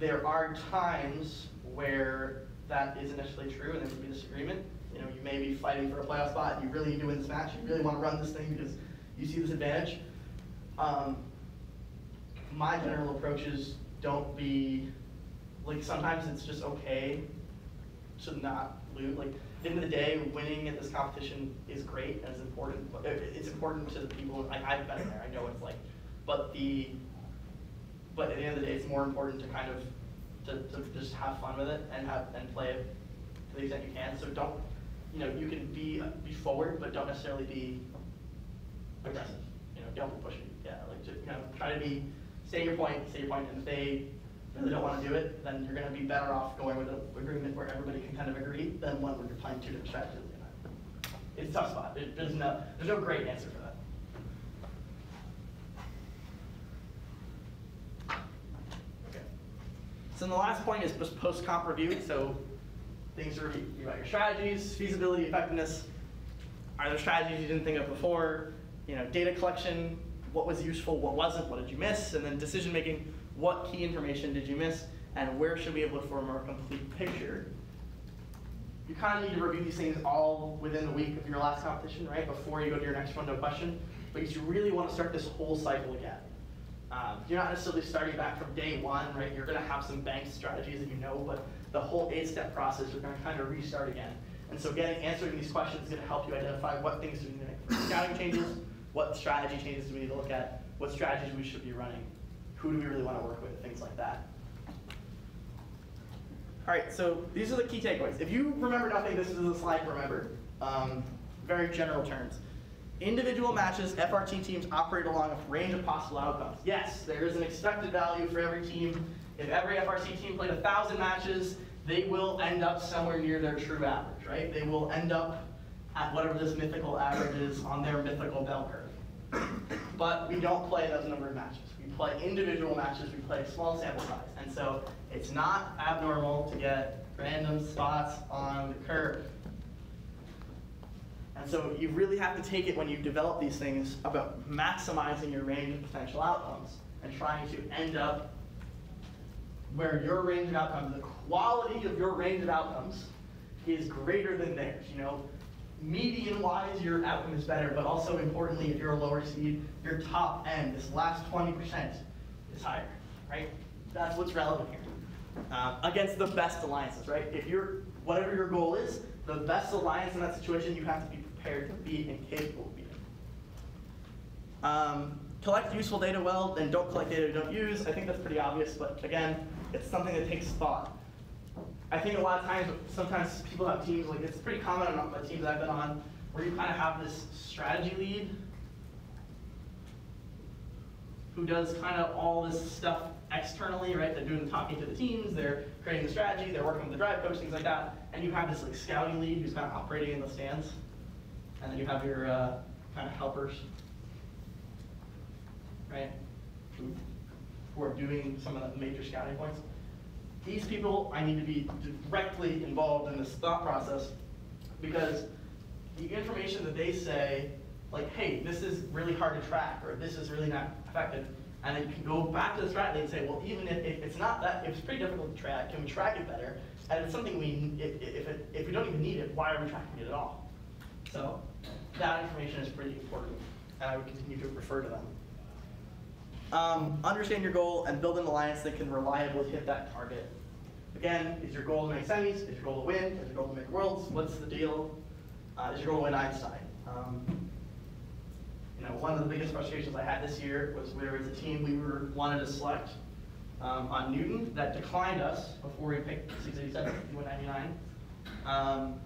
I: There are times where that isn't necessarily true and there would be disagreement. You know, you may be fighting for a playoff spot, you really need to win this match, you really want to run this thing because you see this advantage. My general approach is don't be, like sometimes it's just okay to not lose. Like, at the end of the day, winning at this competition is great and it's important. It's important to the people. Like, I've been there, I know what it's like. But at the end of the day, it's more important to kind of to just have fun with it and play it to the extent you can. So don't, you know, you can be forward, but don't necessarily be aggressive. You know, don't be pushing. Yeah, like just, you know, try to say your point, and if they really don't want to do it, then you're going to be better off going with an agreement where everybody can kind of agree than one where you're playing 2 different strategies. It's a tough spot. There's no great answer for that. Okay. So then the last point is just post-comp review. So things to review about your strategies, feasibility, effectiveness. Are there strategies you didn't think of before? You know, data collection, what was useful, what wasn't, what did you miss? And then decision making, what key information did you miss, and where should we be able to form a more complete picture? You kind of need to review these things all within the week of your last competition, right, before you go to your next one, no question, because you really want to start this whole cycle again. You're not necessarily starting back from day 1, right? You're going to have some banked strategies that you know, but the whole 8-step process, you're going to kind of restart again. And so answering these questions is going to help you identify what things do we need to make for scouting changes, what strategy changes do we need to look at, what strategies we should be running, who do we really want to work with, things like that. All right, so these are the key takeaways. If you remember nothing, this is the slide to remember. Very general terms. Individual matches, FRT teams operate along a range of possible outcomes. Yes, there is an expected value for every team. If every FRC team played 1,000 matches, they will end up somewhere near their true average, right? They will end up at whatever this mythical average is on their mythical bell curve. But we don't play those number of matches. We play individual matches, we play small sample size. And so it's not abnormal to get random spots on the curve. And so you really have to take it when you develop these things about maximizing your range of potential outcomes and trying to end up where your range of outcomes, the quality of your range of outcomes is greater than theirs. You know, median-wise, your outcome is better, but also importantly, if you're a lower seed, your top end, this last 20%, is higher, right? That's what's relevant here. Against the best alliances, right? If whatever your goal is, the best alliance in that situation, you have to be prepared to beat and capable of beating. collect useful data well and don't collect data you don't use. I think that's pretty obvious, but again, it's something that takes thought. I think a lot of times, sometimes people have teams, like it's pretty common on the teams I've been on, where you kind of have this strategy lead who does kind of all this stuff externally, right? They're doing the talking to the teams, they're creating the strategy, they're working with the drive coach, things like that. And you have this like scouting lead who's kind of operating in the stands. And then you have your kind of helpers, right? Who are doing some of the major scouting points. These people, I need to be directly involved in this thought process because the information that they say, like, hey, this is really hard to track, or this is really not effective, and then you can go back to the strategy and say, well, even if it's not that, if it's pretty difficult to track, can we track it better? And it's something if we don't even need it, why are we tracking it at all? So that information is pretty important, and I would continue to refer to them. Understand your goal and build an alliance that can reliably hit that target. Again, is your goal to make semis? Is your goal to win? Is your goal to make worlds? What's the deal? Is your goal to win Einstein? One of the biggest frustrations I had this year was there was a team we wanted to select on Newton that declined us before we picked 687, 199.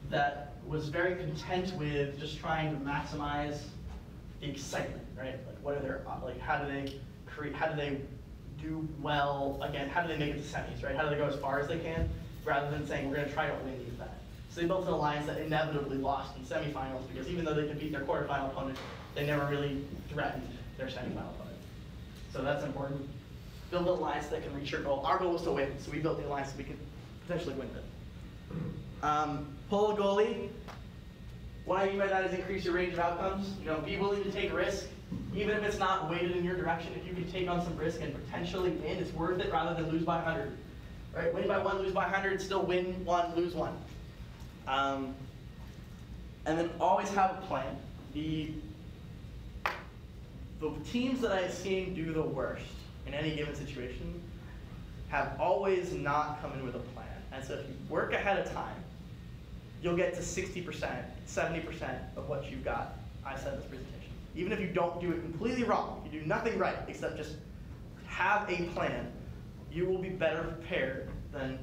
I: That was very content with just trying to maximize the excitement, right? Like, what are their how do they create? How do they do well? Again, how do they make it to semis, right? How do they go as far as they can, rather than saying we're going to try to win these events? So they built an alliance that inevitably lost in semifinals because even though they could beat their quarterfinal opponent, they never really threatened their semifinal opponent. So that's important. Build an alliance that can reach your goal. Our goal was to win, so we built the alliance so we could potentially win it. Pull a goalie. What I mean by that is increase your range of outcomes. Be willing to take risk, even if it's not weighted in your direction. If you can take on some risk and potentially win, it's worth it rather than lose by 100. Right? Win by 1, lose by 100. Still win 1, lose 1. And then always have a plan. The teams that I've seen do the worst in any given situation have always not come in with a plan. And so if you work ahead of time, you'll get to 60%, 70% of what you've got, I said in this presentation. Even if you don't do it completely wrong, you do nothing right except just have a plan, you will be better prepared than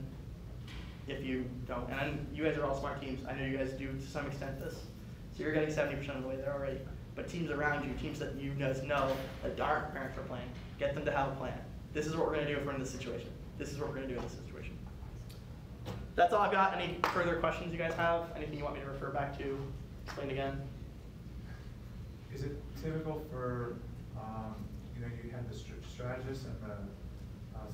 I: if you don't. And you guys are all smart teams. I know you guys do to some extent this. So you're getting 70% of the way there already. But teams around you, teams that you guys know that aren't preparing for a plan, get them to have a plan. This is what we're going to do if we're in this situation. This is what we're going to do in this situation. That's all I've got. Any further questions you guys have? Anything you want me to refer back to? Explain again.
J: Is it typical for, you have the strategist and the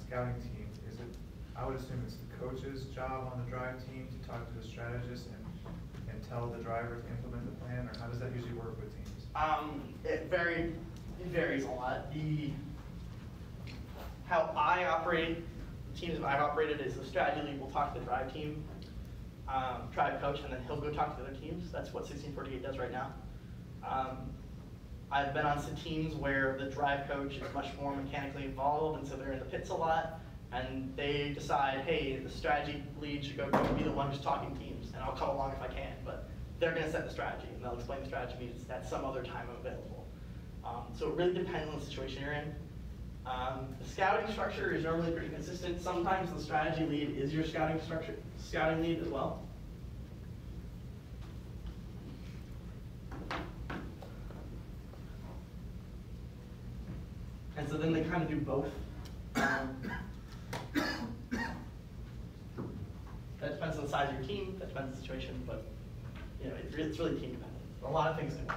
J: scouting team. Is it, I would assume it's the coach's job on the drive team to talk to the strategist and tell the driver to implement the plan, or how does that usually work with teams?
I: It varies a lot. How I operate, teams that I've operated is the strategy lead will talk to the drive team, drive coach, and then he'll go talk to the other teams. That's what 1648 does right now. I've been on some teams where the drive coach is much more mechanically involved, and so they're in the pits a lot, and they decide, hey, the strategy lead should go be the one who's talking teams, and I'll come along if I can, but they're going to set the strategy, and they'll explain the strategy needs at some other time available. So it really depends on the situation you're in. The scouting structure is normally pretty consistent. Sometimes the strategy lead is your scouting lead as well. And so then they kind of do both. That depends on the size of your team, that depends on the situation, but it's really team dependent. A lot of things do.
J: Okay,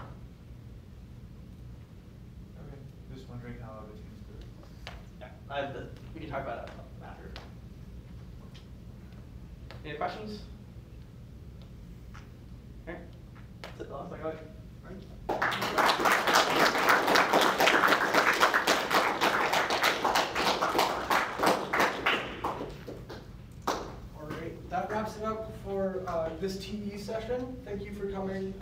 J: just wondering how other teams do it.
I: Yeah, we can talk about it after. Any questions? Okay. That's it, the last thing I
C: That wraps it up for this TE session. Thank you for coming.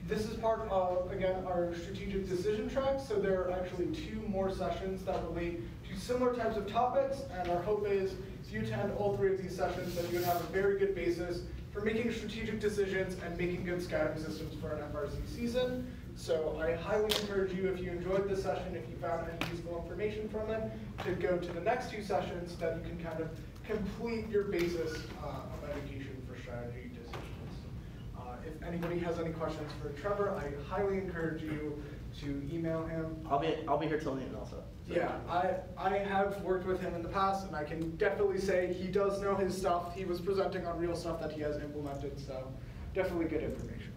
C: This is part of, again, our strategic decision track. So there are actually 2 more sessions that relate to similar types of topics. And our hope is if you attend all 3 of these sessions, that you would have a very good basis for making strategic decisions and making good scouting systems for an FRC season. So I highly encourage you, if you enjoyed this session, if you found any useful information from it, to go to the next 2 sessions so that you can kind of complete your basis of education for strategy decisions. If anybody has any questions for Trevor, I highly encourage you to email him.
I: I'll be here till noon also. So.
C: Yeah, I have worked with him in the past, and I can definitely say he does know his stuff. He was presenting on real stuff that he has implemented, so definitely good information.